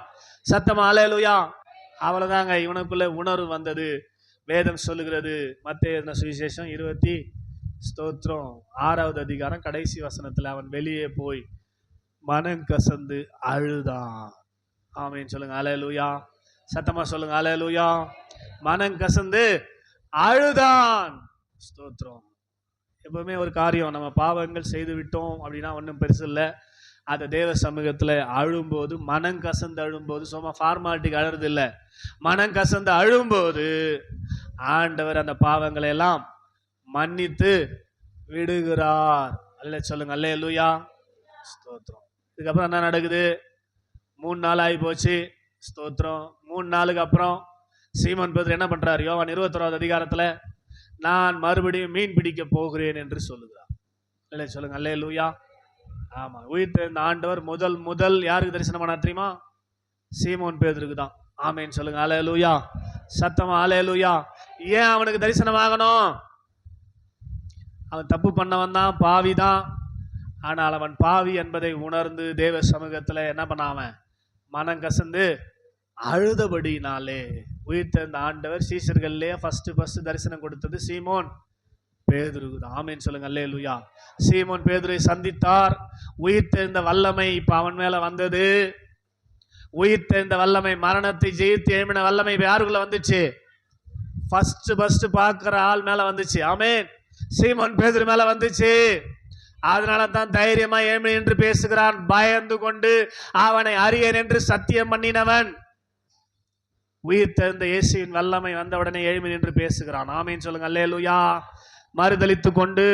சத்தமா அல்லேலூயா. அவ்வளவுதாங்க. இவனுக்குள்ள உணர்வு வந்தது. வேதம் சொல்லுகிறது, மத்தேயு சுவிசேஷம் 20 ஸ்தோத்திரம் 6வது அதிகாரம் கடைசி வசனத்துல அவன் வெளியே போய் மனம் கசந்து அழுதான். ஆமேன்னு சொல்லுங்க அல்லேலூயா. சத்தமா சொல்லுங்க அல்லேலூயா. மனம் கசந்து அழுதான். ஸ்தோத்திரம். எப்பவுமே ஒரு காரியம் நம்ம பாவங்கள் செய்து விட்டோம் அப்படின்னா ஒன்றும் பெருசு இல்லை. அதை தேவ சமூகத்தில் அழும்போது, மனம் கசந்து அழும்போது, சும்மா ஃபார்மாலிட்டிக்கு அழுறது இல்லை, மனம் கசந்து அழும்போது ஆண்டவர் அந்த பாவங்களை எல்லாம் மன்னித்து விடுகிறார். அல்ல சொல்லுங்க அல்லேலூயா. ஸ்தோத்திரம். இதுக்கப்புறம் என்ன நடக்குது? 3 நாள் ஆகி போச்சு. ஸ்தோத்திரம். 3 நாளுக்கு அப்புறம் சீமோன் பேதுரு என்ன பண்றாரு? யோவான் 21வது அதிகாரத்துல நான் மறுபடியும் மீன் பிடிக்க போகிறேன் என்று சொல்லுகிறார். இல்லை சொல்லுங்க அல்லேலூயா. ஆமா, உயிர்த்தெழுந்த ஆண்டவர் முதல் யாருக்கு தரிசனம் பண்ண தெரியுமா? சீமோன் பேதுருக்கு தான். ஆமேன்னு சொல்லுங்க அல்லேலூயா. சத்தமா அல்லேலூயா. ஏன் அவனுக்கு தரிசனம் ஆகணும்? அவன் தப்பு பண்ணவன் தான், பாவி தான். ஆனால் அவன் பாவி என்பதை உணர்ந்து தேவ சமூகத்துல என்ன பண்ணாம மனம் கசந்து அழுதபடினாலே உயிர்த்தெழுந்த ஆண்டவர் சீஷர்கள்லயே ஃபர்ஸ்ட் தரிசனம் கொடுத்தது சீமோன் பேதுருக்கு தான். ஆமேன்னு சொல்லுங்க அல்லேலூயா. சீமோன் பேதுரை சந்தித்தார். உயிர்த்தெழுந்த வல்லமை இப்ப அவன் மேல வந்தது. உயிர்த்தெழுந்த வல்லமை, மரணத்தை ஜெயித்து எழுப்பின வல்லமை யாருக்குள்ள வந்துச்சு? ஃபர்ஸ்ட் பார்க்கிற ஆள் மேல வந்துச்சு. ஆமேன். சீமோன் பேதுரு மேல வந்துச்சு. அதனால தான் தைரியமா எழும்பி என்று பேசுகிறான். பயந்து கொண்டு அவனை அறியேன் என்று சத்தியம் பண்ணினவன் உயிர்த்தெழுந்த இயேசுவின் வல்லமை வந்தவுடனே எழும்பி என்று பேசுகிறான். ஆமேன்னு சொல்லுங்க அல்லேலூயா. மறுதலித்து கொண்டு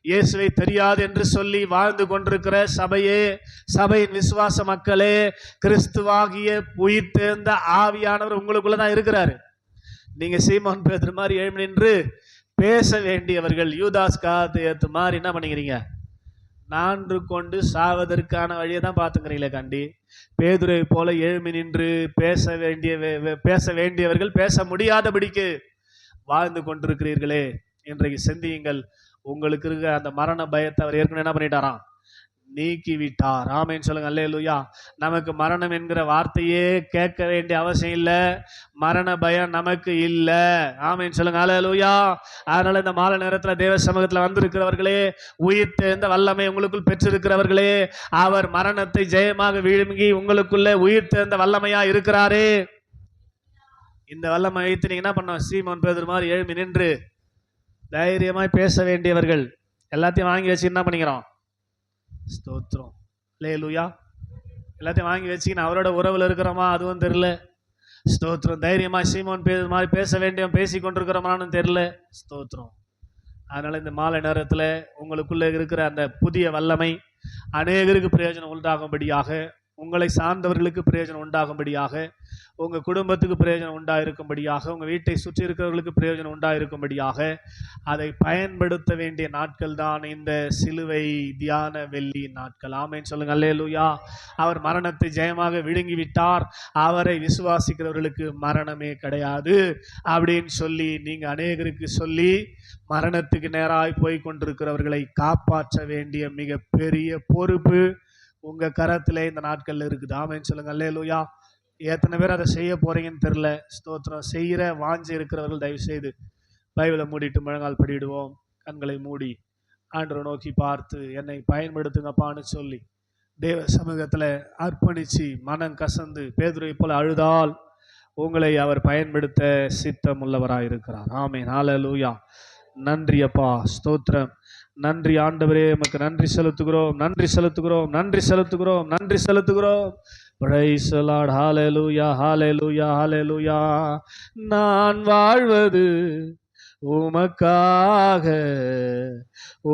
இயேசுவை தெரியாது என்று சொல்லி வாழ்ந்து கொண்டிருக்கிற சபையே, சபையின் விசுவாச மக்களே, கிறிஸ்துவாகிய உயிர்த்தெழுந்த ஆவியானவர் உங்களுக்குள்ளதான் இருக்கிறாரு. நீங்க சீமோன் பேதுரு மாதிரி எழும்பி நின்று பேச வேண்டியவர்கள். யூதாஸ் காரியத்து மாதிரி என்ன பண்ணிக்கிறீங்க? 4 கொண்டு சாவதற்கான வழியை தான் பார்த்துக்கிறீங்களே கண்டி. பேதுரை போல எழும்பி நின்று பேச வேண்டியவர்கள் பேச முடியாதபடிக்கு வாழ்ந்து கொண்டிருக்கிறீர்களே. இன்றைக்கு சிந்தியுங்கள். உங்களுக்கு இருக்க அந்த மரண பயத்தை அவர் ஏற்கனவே என்ன பண்ணிட்டாராம்? நீக்கி விட்டார். ஆமேன்னு சொல்லுங்க அல்லேலூயா. நமக்கு மரணம் என்கிற வார்த்தையே கேட்க வேண்டிய அவசியம் இல்லை. மரண பயம் நமக்கு இல்லை. ஆமேன்னு சொல்லுங்க அல்லேலூயா. அதனால இந்த மாலை நேரத்தில் தேவ சமூகத்தில் வந்திருக்கிறவர்களே, உயிர்த்தெழுந்த வல்லமை உங்களுக்குள் பெற்றிருக்கிறவர்களே, அவர் மரணத்தை ஜெயமாக விழுங்கி உங்களுக்குள்ளே உயிர்த்தெழுந்த வல்லமையா இருக்கிறாரே. இந்த வல்லமை வைத்து நீங்க என்ன பண்ணோம்? சீமோன் பேதுரு மாதிரி எழும்பி நின்று தைரியமாய் பேச வேண்டியவர்கள். எல்லாத்தையும் வாங்கி வச்சு என்ன பண்ணிக்கிறோம்? ஸ்தோத்திரம், அல்லேலூயா. எல்லாத்தையும் வாங்கி வச்சுக்கின்னு அவரோட உறவில் இருக்கிறோமா அதுவும் தெரியல. ஸ்தோத்திரம். தைரியமா சீமோன் மாதிரி பேச வேண்டியவன் பேசி கொண்டிருக்கிறோமான்னு தெரியல. ஸ்தோத்திரம். அதனால இந்த மாலை நேரத்தில் உங்களுக்குள்ள இருக்கிற அந்த புதிய வல்லமை அநேகருக்கு பிரயோஜனம் உண்டாகும்படியாக, உங்களை சார்ந்தவர்களுக்கு பிரயோஜனம் உண்டாகும்படியாக, உங்கள் குடும்பத்துக்கு பிரயோஜனம் உண்டாயிருக்கும்படியாக, உங்கள் வீட்டை சுற்றி இருக்கிறவர்களுக்கு பிரயோஜனம் உண்டாயிருக்கும்படியாக அதை பயன்படுத்த வேண்டிய நாட்கள் தான் இந்த சிலுவை தியான வெள்ளி நாட்கள். ஆமென் சொல்லுங்க, அல்லேலூயா. அவர் மரணத்தை ஜெயமாக விழுங்கி விட்டார், அவரை விசுவாசிக்கிறவர்களுக்கு மரணமே கிடையாது அப்படின்னு சொல்லி நீங்கள் அநேகருக்கு சொல்லி மரணத்துக்கு நேராய் போய் கொண்டிருக்கிறவர்களை காப்பாற்ற வேண்டிய மிக பெரிய பொறுப்பு உங்க கரத்திலே இந்த நாட்கள்ல இருக்குது. ஆமென் சொல்லுங்க, அல்லேலூயா. எத்தனை பேர் அதை செய்ய போறீங்கன்னு தெரியல. ஸ்தோத்திரம். செய்கிற வாஞ்சி இருக்கிறவர்கள் தயவு செய்து பைபிளை மூடிட்டு முழங்கால் படிடுவோம். கண்களை மூடி ஆண்டவரை நோக்கி பார்த்து என்னை பயன்படுத்துங்கப்பான்னு சொல்லி தேவ சமூகத்தில் அர்ப்பணிச்சு மனம் கசந்து பேதுருவை போல அழுதால் உங்களை அவர் பயன்படுத்த சித்தம் உள்ளவராயிருக்கிறார். ஆமென், ஹல்லேலூயா. நன்றி அப்பா, ஸ்தோத்திரம். நன்றி ஆண்டவரே, உமக்கு நன்றி செலுத்துகிறோம், நன்றி செலுத்துகிறோம், நன்றி செலுத்துகிறோம், நன்றி செலுத்துகிறோம். Praise the Lord. Hallelujah, hallelujah, hallelujah. நான் வாழ்வது உமக்காக,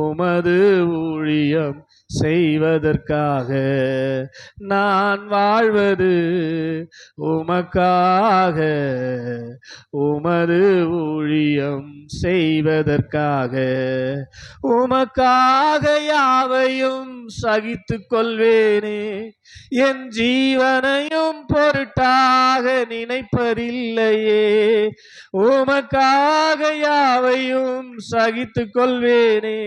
உமது ஊழியம் செய்வதற்காக. நான் வாழ்வது உமக்காக, உமது ஊழியம் செய்வதற்காக. உமக்காக யாவையும் சகித்து கொள்வேனே, என் ஜீவனையும் பொருட்டாக நினைப்பதில்லையே. உமக்காக யாவையும் சகித்து கொள்வேனே,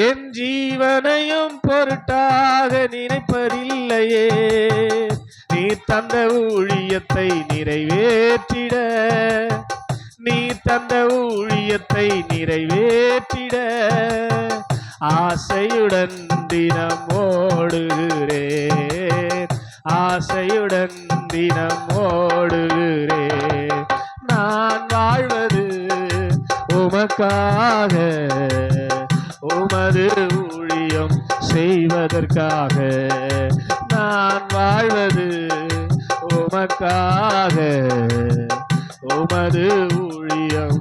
என் ஜீவனையும் பொருட்டாக நினைப்பதில்லையே. நீ தந்த ஊழியத்தை நிறைவேற்றிட, நீ தந்த ஊழியத்தை நிறைவேற்றிட ஆசையுடன் தினம் ஓடுகிறேன், ஆசையுடன் தினம் ஓடுகிறேன். நான் வாழ்வது உமக்காக, உமது ஊழியம் செய்வதற்காக. நான் வாழ்வது உமக்காக, உமது ஊழியம்.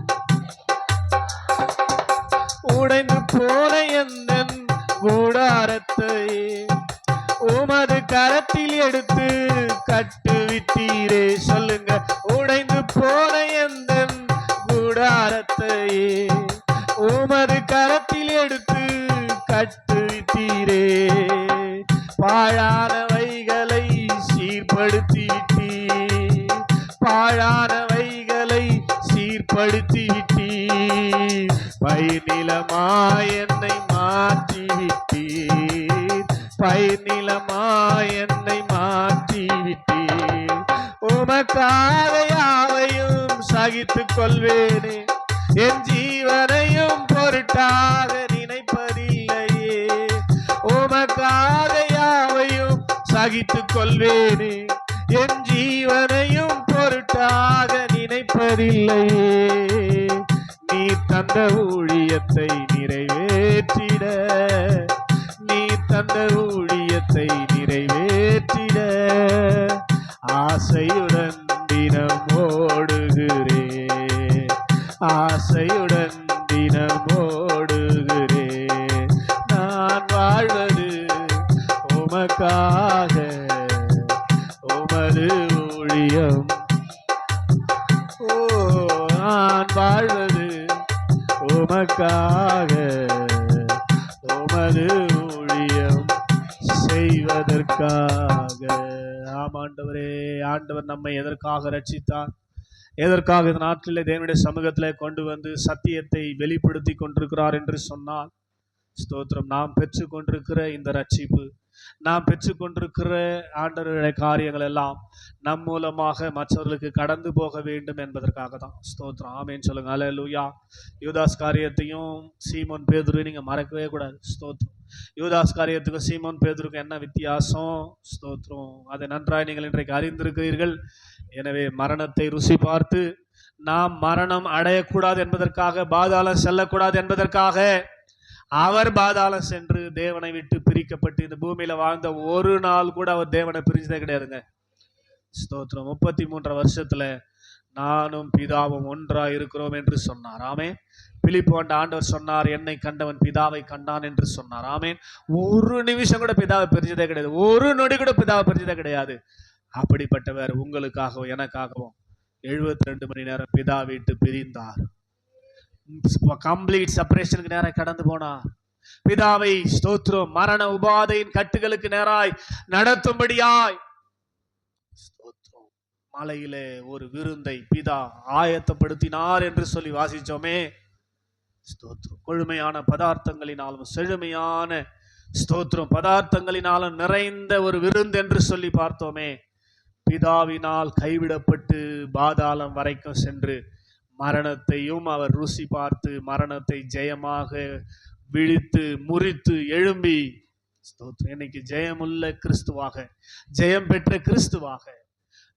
உடைந்து போன எந்தன் கூடாரத்தை உமது கரத்தில் எடுத்து கட்டுவிட்டீரே. சொல்லுங்க, உடைந்து போன எந்தன் கூடாரத்தை உமது கரத்தில் எடுத்து கட்டுவிட்டீரே. பாழானவைகளை சீர்படுத்தி விட்டீர், பாழானவைகளை சீர்படுத்தி விட்டீர். பயிர் நிலமாய் என்னை மாற்றி விட்டீர், பயிர் நிலமாய் என்னை மாற்றி விட்டீர். உமக்காக யாவையும் சகித்துக் கொள்வேனே, என் ஜீவனையும் பொருட்டாக நினைப்பதில்லையே. உமக்காக யாவையும் சகித்துக் கொள்வேனே, என் ஜீவனையும் பொருட்டாக நினைப்பதில்லையே. நீ தந்த ஊழியத்தை நிறைவேற்றிட, நீ தந்த ஊழியத்தை நிறைவேற்றிட ஆசையுடன் தினம் ஓடுகிறேன், ஆசையுடன் தினம் ஓடுகிறேன். நான் வாழ்வது உமக்காக, உமது ஊழியம். ஓ, நான் வாழ்வது உமக்காக, உமது ஊழியம் செய்வதற்காக. ஆமாண்டவரே, ஆண்டவர் நம்மை எதற்காக ரட்சித்தார், எதற்காக இந்த நாட்டிலே தேவனுடைய சமூகத்திலே கொண்டு வந்து சத்தியத்தை வெளிப்படுத்தி கொண்டிருக்கிறார் என்று சொன்னால், ஸ்தோத்திரம், நாம் பெற்று கொண்டிருக்கிற இந்த ரட்சிப்பு, நாம் பெற்றுக்கொண்டிருக்கிற ஆண்டவருடைய காரியங்கள் எல்லாம் நம் மூலமாக மற்றவர்களுக்கு கடந்து போக வேண்டும் என்பதற்காக தான். ஸ்தோத்திரம், ஆமென் சொல்லுங்க, அல்லேலூயா. யூதாஸ் காரியத்தையும் சீமோன் பேதுருவையும் நீங்கள் மறக்கவே கூடாது. ஸ்தோத்திரம். யூதாஸ் காரியத்துக்கும் சீமோன் பேதுருக்கும் என்ன வித்தியாசம்? ஸ்தோத்திரம், அதை நன்றாய் நீங்கள் இன்றைக்கு அறிந்திருக்கிறீர்கள். எனவே மரணத்தை ருசி பார்த்து நாம் மரணம் அடையக்கூடாது என்பதற்காக, பாதாளம் செல்லக்கூடாது என்பதற்காக அவர் பாதாளம் சென்று தேவனை விட்டு பிரிக்கப்பட்டு இந்த பூமியில வாழ்ந்த ஒரு நாள் கூட அவர் தேவனை பிரிஞ்சதே கிடையாதுங்க. ஸ்தோத்திரம். 33 வருஷத்துல நானும் பிதாவும் ஒன்றா இருக்கிறோம் என்று சொன்னார். ஆமென். பிலிப்பு ஆண்டவர் சொன்னார், என்னை கண்டவன் பிதாவை கண்டான் என்று சொன்னார். ஆமென். ஒரு நிமிஷம் கூட பிதாவை பிரிஞ்சதே கிடையாது, ஒரு நொடி கூட பிதாவை பிரிஞ்சதே கிடையாது. அப்படிப்பட்டவர் உங்களுக்காகவும் எனக்காகவும் 72 மணி நேரம் பிதா விட்டு பிரிந்தார். கம்ப்ளீட் செப்பரேஷனுக்கு நேராக கடந்து போனார். பிதாவை ஸ்தோத்திரம் மரண உபாதையின் கட்டுகளுக்கு நேராய் நடத்தும்படியாய் ஸ்தோத்திரம் மலையிலே ஒரு விருந்தை பிதா ஆயத்தப்படுத்தினார் என்று சொல்லி வாசிச்சோமே. ஸ்தோத்திரம். கொழுமையான பதார்த்தங்களினாலும் செழுமையான ஸ்தோத்திரம் பதார்த்தங்களினாலும் நிறைந்த ஒரு விருந்து என்று சொல்லி பார்த்தோமே. பிதாவினால் கைவிடப்பட்டு பாதாளம் வரைக்கும் சென்று மரணத்தையும் அவர் ருசி பார்த்து மரணத்தை ஜெயமாக விழித்து முறித்து எழும்பி ஸ்தோத்திரம் இன்னைக்கு ஜெயமுள்ள கிறிஸ்துவாக, ஜெயம் பெற்ற கிறிஸ்துவாக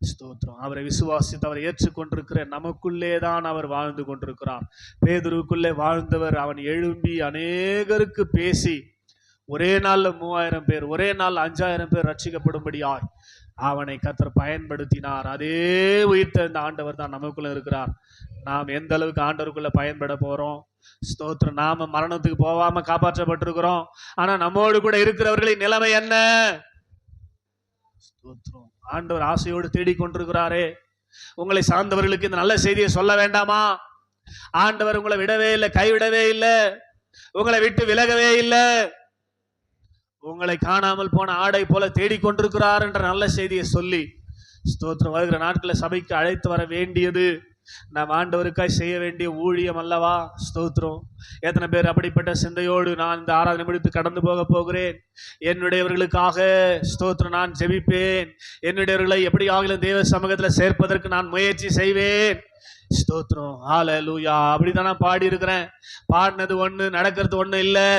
ஸ்தோத்திரம் அவரை விசுவாசித்து அவரை ஏற்றுக்கொண்டிருக்கிற நமக்குள்ளே தான் அவர் வாழ்ந்து கொண்டிருக்கிறார். பேதுருவுக்குள்ளே வாழ்ந்தவர் அவன் எழும்பி அநேகருக்கு பேசி ஒரே நாள்ல 3000 பேர், ஒரே நாள் 5000 பேர் ரட்சிக்கப்படும்படியாய் அவனை கர்த்தர் பயன்படுத்தினார். அதே உயிர்த்தெழுந்த ஆண்டவர் தான் நமக்குள்ள இருக்கிறார். நாம் எந்த அளவுக்கு ஆண்டவருக்குள்ள பயன்பட போறோம்? ஸ்தோத்திரம். நாம மரணத்துக்கு போகாம காப்பாற்றப்பட்டிருக்கிறோம். ஆனா நம்மோடு கூட இருக்கிறவர்களின் நிலைமை என்ன? ஸ்தோத்திரம். ஆண்டவர் ஆசையோடு தேடிக்கொண்டிருக்கிறாரே. உங்களை சார்ந்தவர்களுக்கு இந்த நல்ல செய்தியை சொல்ல வேண்டாமா? ஆண்டவர் உங்களை விடவே இல்லை, கைவிடவே இல்லை, உங்களை விட்டு விலகவே இல்லை. உங்களை காணாமல் போன ஆடை போல தேடிக்கொண்டிருக்கிறார் என்ற நல்ல செய்தியை சொல்லி ஸ்தோத்திரம் வருகிற நாட்களில் சபைக்கு அழைத்து வர வேண்டியது நாம் ஆண்டவருக்காய் செய்ய வேண்டிய ஊழியம் அல்லவா? ஸ்தோத்திரம். எத்தனை பேர் அப்படிப்பட்ட சிந்தையோடு நான் இந்த ஆராதனை முடித்து கடந்து போக போகிறேன், என்னுடையவர்களுக்காக ஸ்தோத்திரம் நான் ஜெபிப்பேன், என்னுடையவர்களை எப்படி ஆகிலும் தேவ சமூகத்தில் சேர்ப்பதற்கு நான் முயற்சி செய்வேன். ஸ்தோத்திரம். ஹல்லேலூயா. அப்படித்தானே பாடி இருக்கிறேன். பாடினது ஒண்ணு, நடக்கிறது ஒண்ணு இல்லை.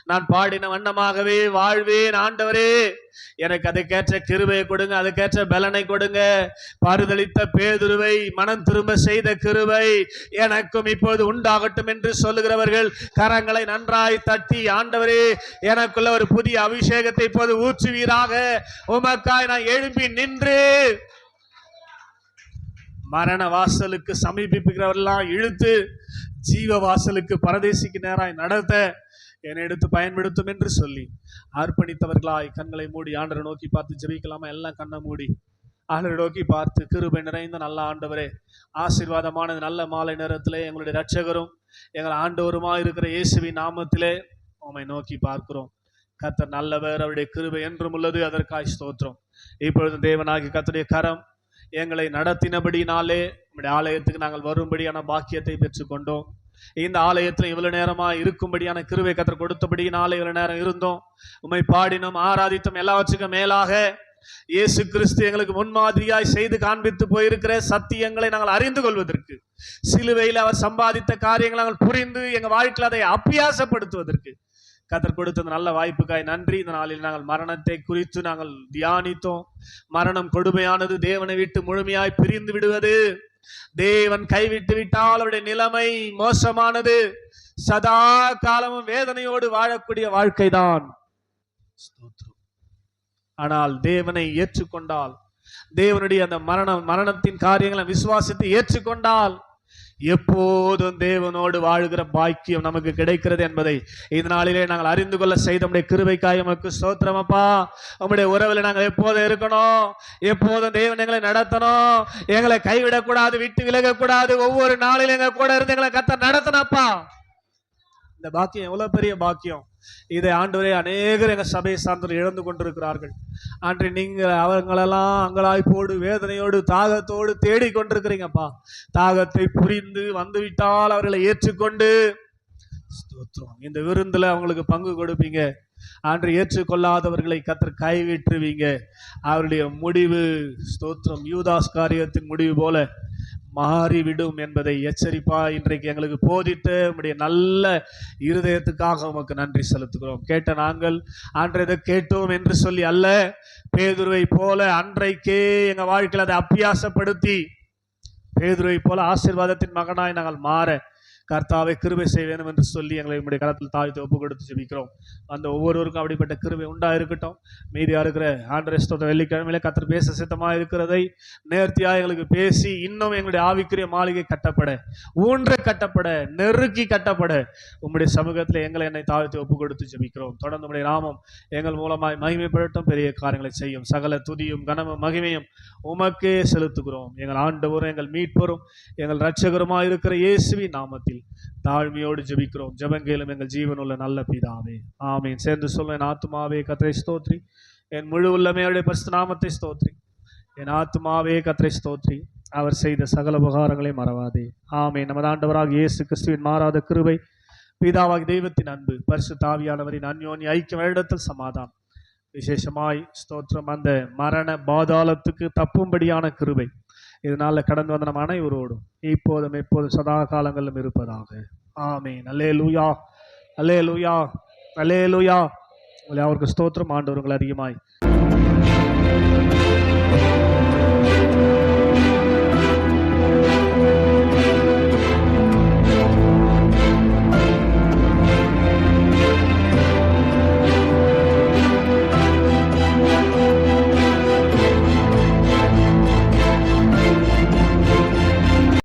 நான் பாடின வண்ணமாகவே வாழ்வேன். ஆண்டவரே எனக்கு அதுக்கேற்ற கிருபையை கொடுங்க, அதுக்கேற்ற பலனை கொடுங்க. பரிதளித்த பேதுருவை மனம் திரும்ப செய்த கிருபை எனக்கும் இப்போது உண்டாகட்டும் என்று சொல்லுகிறவர்கள் கரங்களை நன்றாய் தட்டி, ஆண்டவரே எனக்குள்ள ஒரு புதிய அபிஷேகத்தை இப்போது ஊற்றுவீராக. உமக்காய் நான் எழும்பி நின்று மரண வாசலுக்கு சமீபிக்கிறவர்களாம் இழுத்து ஜீவ வாசலுக்கு பரதேசிக்கு நேராய் நடத்த என்னை எடுத்து பயன்படுத்தும் என்று சொல்லி அர்ப்பணித்தவர்களாய் கண்களை மூடி ஆண்டவரை நோக்கி பார்த்து ஜெபிக்கலாமா? எல்லாம் கண்ணை மூடி ஆண்டவரை நோக்கி பார்த்து, கிருபை நிறைந்த நல்ல ஆண்டவரே, ஆசீர்வாதமான நல்ல மாலை நேரத்திலே எங்களுடைய இரட்சகரும் எங்கள் ஆண்டவருமா இருக்கிற இயேசுவின் நாமத்திலே உம்மை நோக்கி பார்க்கிறோம். கர்த்தர் நல்லவர், அவருடைய கிருபை என்றும் உள்ளது. அதற்காய் ஸ்தோத்திரம். இப்பொழுது தேவனாகி கர்த்தருடைய கரம் எங்களை நடத்தினபடினாலே நம்முடைய ஆலயத்துக்கு நாங்கள் வரும்படியான பாக்கியத்தை பெற்றுக்கொண்டோம். இந்த ஆலயத்தில் இவ்வளவு நேரமா இருக்கும்படியான கிருபை கர்த்தர் கொடுத்தபடினாலே இவ்வளவு நேரம் இருந்தோம். உம்மை பாடினோம், ஆராதித்தோம். எல்லாவற்றுக்கும் மேலாக இயேசு கிறிஸ்து எங்களுக்கு முன்மாதிரியாய் செய்து காண்பித்து போயிருக்கிற சத்தியங்களை நாங்கள் அறிந்து கொள்வதற்கு, சிலுவையில் அவர் சம்பாதித்த காரியங்களை நாங்கள் புரிந்து எங்கள் வாழ்க்கையில் அதை அபியாசப்படுத்துவதற்கு கர்த்தர் கொடுத்த நல்ல வாய்ப்புக்காய் நன்றி. இந்த நாளில் நாங்கள் மரணத்தை குறித்து நாங்கள் தியானித்தோம். மரணம் கொடுமையானது, தேவனை விட்டு முழுமையாய் பிரிந்து விடுவது, தேவன் கைவிட்டு விட்டால் அவருடைய நிலைமை மோசமானது, சதா காலமும் வேதனையோடு வாழக்கூடிய வாழ்க்கை தான். ஆனால் தேவனை ஏற்றுக்கொண்டால், தேவனுடைய அந்த மரணத்தின் காரியங்களை விசுவாசித்து ஏற்றுக்கொண்டால் எப்போதும் தேவனோடு வாழ்கிற பாக்கியம் நமக்கு கிடைக்கிறது என்பதை இதனாலே நாங்கள் அறிந்து கொள்ள செய்த நம்முடைய கிருபைக்காய் உமக்கு ஸ்தோத்திரம் அப்பா. நம்முடைய உறவில் நாங்கள் எப்போதும் இருக்கணும், எப்போதும் தேவன் எங்களை நடத்தணும், எங்களை கைவிடக்கூடாது, விட்டு விலகக்கூடாது. ஒவ்வொரு நாளிலும் எங்க கூட இருந்து எங்களை கர்த்தர் நடத்தணும்ப்பா. இந்த பாக்கியம் எவ்வளவு பெரிய பாக்கியம்! இதை ஆண்டவரே அநேகர் எங்க சபையை சார்ந்தவர் இழந்து கொண்டிருக்கிறார்கள். ஆண்டு நீங்க அவங்களெல்லாம் அங்கலாய்ப்போடு வேதனையோடு தாகத்தோடு தேடி கொண்டிருக்கிறீங்கப்பா. தாகத்தை புரிந்து வந்துவிட்டால் அவர்களை ஏற்றுக்கொண்டு இந்த விருந்துல அவங்களுக்கு பங்கு கொடுப்பீங்க. ஆண்டு ஏற்றுக்கொள்ளாதவர்களை கர்த்தர் கைவிட்டுருவீங்க. அவருடைய முடிவு ஸ்தோத்திரம் யூதாஸ் காரியத்தின் முடிவு போல மாறிவிடும் என்பதை எச்சரிப்பா இன்றைக்கு எங்களுக்கு போதித்து உம்முடைய நல்ல இருதயத்துக்காக உமக்கு நன்றி செலுத்துகிறோம். கேட்ட நாங்கள் அன்றைய கேட்டோம் என்று சொல்லி அல்ல, பேதுருவை போல அன்றைக்கே எங்க வாழ்க்கையில் அதை அபியாசப்படுத்தி பேதுருவை போல ஆசீர்வாதத்தின் மகனாய் நாங்கள் மாற கர்த்தாவை கிருபை செய்ய வேண்டும் என்று சொல்லி எங்களை உங்களுடைய கரத்தில் தாழ்த்தி ஒப்பு கொடுத்து ஜெபிக்கிறோம். அந்த ஒவ்வொருவருக்கும் அப்படிப்பட்ட கிருபை இருக்கட்டும். மீதியா இருக்கிற ஆண்டவரே ஸ்தோத்திரம், வெள்ளிக்கிழமையில கர்த்தர் பேச சித்தமாக இருக்கிறதை நேர்த்தியாக எங்களுக்கு பேசி இன்னும் எங்களுடைய ஆவிக்குரிய மாளிகை கட்டப்பட, ஊன்ற கட்டப்பட, நெருக்கி கட்டப்பட உம்முடைய சமூகத்தில் என்னை தாழ்த்தி ஒப்பு கொடுத்து ஜெபிக்கிறோம். தொடர்ந்து உம்முடைய நாமம் எங்கள் மூலமாய் மகிமைப்படட்டும், பெரிய காரியங்களை செய்யும். சகல துதியும் கனமும் மகிமையும் உமக்கே செலுத்துகிறோம். எங்கள் ஆண்டவரும் எங்கள் மீட்பரும் எங்கள் இரட்சகருமாய் இருக்கிற இயேசுவின் நாமத்தில் தாழ்மையோடு ஜெபிக்கிறோம். ஜெபங்கேலும் எங்கள் ஜீவனுள்ள நல்ல பிதாவே, ஆமீன். சேர்ந்து சொல்ல, என் ஆத்துமாவே கர்த்தரை ஸ்தோத்ரி, என் முழு உள்ளமே அவருடைய பரிசுத்த நாமத்தை ஸ்தோத்ரி. என் ஆத்துமாவே கர்த்தரை ஸ்தோத்ரி, அவர் செய்த சகல உபகாரங்களை மறவாதே. ஆமீன். நமது ஆண்டவராக இயேசு கிறிஸ்துவின் மாறாத கிருபை, பிதாவாகிய தெய்வத்தின் அன்பு, பரிசுத்த ஆவியானவரின் அந்யோன்ய ஐக்கியம், இடத்தில் சமாதானம், விசேஷமாய் ஸ்தோத்திரம் அந்த மரண பாதாளத்துக்கு தப்பும்படியான கிருபை இதனால கடந்து வந்த நம் அனைவரோடும் இப்போதும் எப்போதும் சதா காலங்களிலும் இருப்பதாக. ஆமீன். அல்லேலூயா, அல்லேலூயா, அல்லேலூயா. அவருக்கு ஸ்தோத்திரம். ஆண்டவர் உங்களை அதிகமாய்